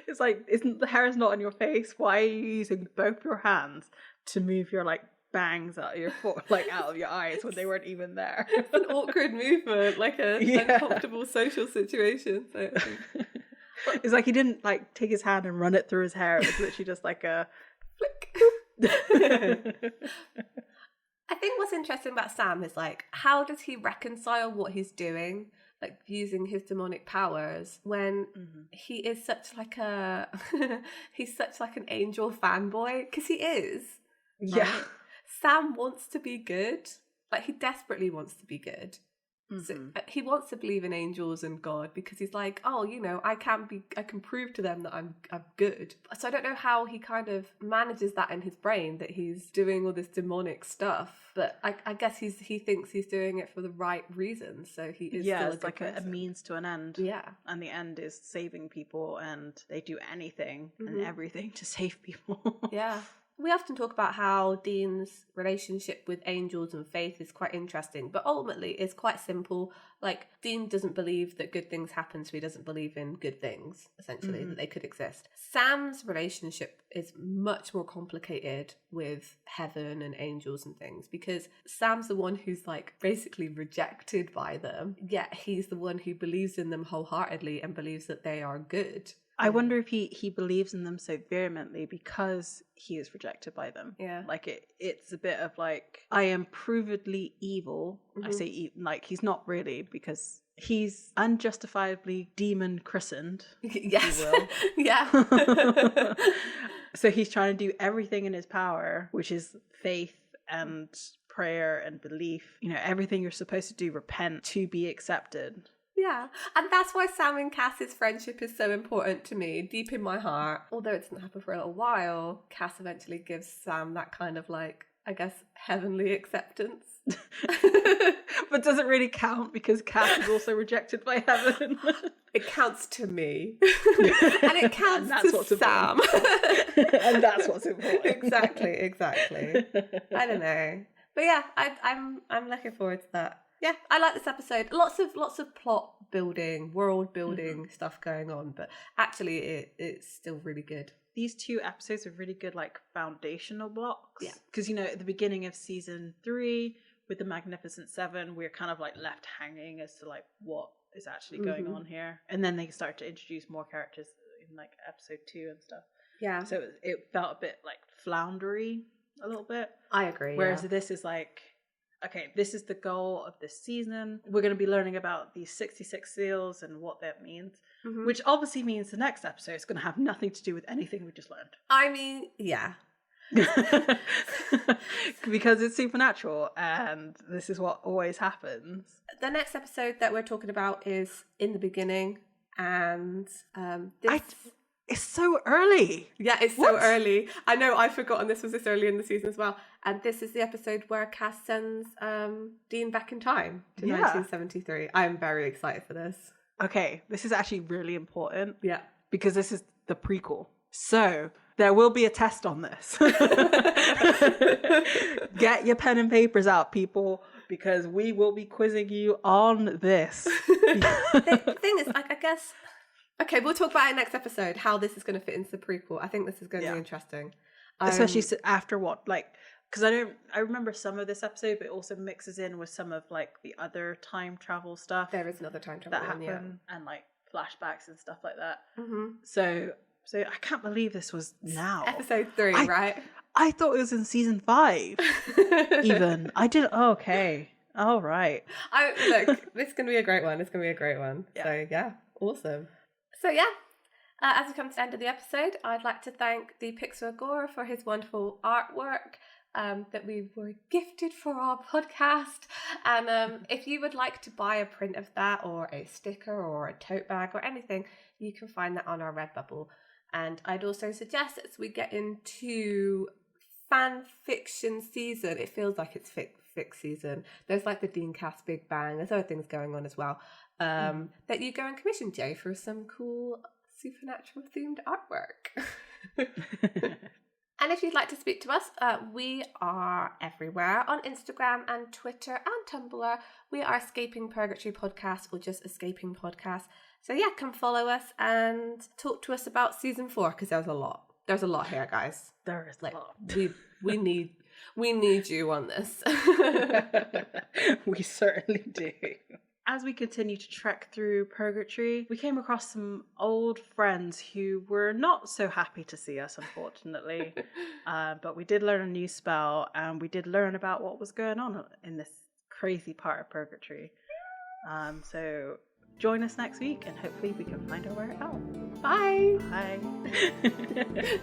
It's like, the hair is not on your face. Why are you using both your hands to move your, like, bangs out of your out of your eyes when they weren't even there? It's an awkward movement, like a uncomfortable social situation. So. It's like he didn't, like, take his hand and run it through his hair. It was literally just like a flick. I think what's interesting about Sam is, like, how does he reconcile what he's doing, like using his demonic powers, when he is such like a he's such like an angel fanboy, because he is. Yeah. Right? Sam wants to be good. Like, he desperately wants to be good. So he wants to believe in angels and God because he's like, oh, you know, I can prove to them that I'm good. So I don't know how he kind of manages that in his brain, that he's doing all this demonic stuff. But I guess he thinks he's doing it for the right reasons. So he is still it's like a means to an end. Yeah. And the end is saving people, and they do anything and everything to save people. Yeah. We often talk about how Dean's relationship with angels and faith is quite interesting, but ultimately it's quite simple. Like, Dean doesn't believe that good things happen, so he doesn't believe in good things, essentially, that they could exist. Sam's relationship is much more complicated with heaven and angels and things, because Sam's the one who's, like, basically rejected by them, yet he's the one who believes in them wholeheartedly and believes that they are good. I wonder if he believes in them so vehemently because he is rejected by them. Yeah. Like, it's a bit of like, I am provedly evil. I say, like, he's not really, because he's unjustifiably demon christened. Yes. If you will. Yeah. So he's trying to do everything in his power, which is faith and prayer and belief. You know, everything you're supposed to do, repent to be accepted. Yeah, and that's why Sam and Cass's friendship is so important to me, deep in my heart. Although it doesn't happen for a little while, Cass eventually gives Sam that kind of, like, I guess, heavenly acceptance. But does it really count, because Cass is also rejected by heaven? It counts to me. And it counts to Sam. And that's what's important. Exactly. I don't know. But yeah, I'm looking forward to that. Yeah, I like this episode. Lots of plot building, world building stuff going on, but actually it's still really good. these 2 episodes are really good, like, foundational blocks. Yeah. Because, you know, at the beginning of season 3 with the Magnificent Seven, we're kind of like left hanging as to like what is actually going on here. And then they start to introduce more characters in like episode 2 and stuff. Yeah. So it felt a bit like floundery a little bit. I agree. Whereas this is like, okay, this is the goal of this season. We're going to be learning about these 66 seals and what that means, which obviously means the next episode is going to have nothing to do with anything we just learned. I mean, yeah. Because it's supernatural and this is what always happens. The next episode that we're talking about is In the Beginning, and it's so early. Yeah, it's so early. I know, I've forgotten this was this early in the season as well. And this is the episode where Cass sends Dean back in time to 1973. I'm very excited for this. Okay, this is actually really important. Yeah. Because this is the prequel. So there will be a test on this. Get your pen and papers out, people, because we will be quizzing you on this. The thing is, like, I guess... Okay, we'll talk about it next episode, how this is going to fit into the prequel. I think this is going to be interesting. Especially after what, like... Because I remember some of this episode, but it also mixes in with some of, like, the other time travel stuff. There is another time travel that one, happen, and, like, flashbacks and stuff like that. Mm-hmm. So I can't believe this was now. Episode 3, right? I thought it was in season 5. Even. I did. Oh, okay. All right. Look, this is going to be a great one. It's going to be a great one. Yeah. So, yeah. Awesome. So, yeah. As we come to the end of the episode, I'd like to thank the Pixar Agora for his wonderful artwork that we were gifted for our podcast. And if you would like to buy a print of that, or a sticker, or a tote bag, or anything, you can find that on our Redbubble. And I'd also suggest as we get into fan fiction season, it feels like it's fic season. There's like the Dean Cass Big Bang. There's other things going on as well. That you go and commission Joe for some cool supernatural themed artwork. And if you'd like to speak to us, we are everywhere on Instagram and Twitter and Tumblr. We are Escaping Purgatory Podcast, or just Escaping Podcast. So yeah, come follow us and talk to us about season 4, because there's a lot. There's a lot here, guys. There is like a lot. We need you on this. We certainly do. As we continue to trek through Purgatory, we came across some old friends who were not so happy to see us, unfortunately. But we did learn a new spell, and we did learn about what was going on in this crazy part of Purgatory. So join us next week, and hopefully we can find our way out. Bye! Bye!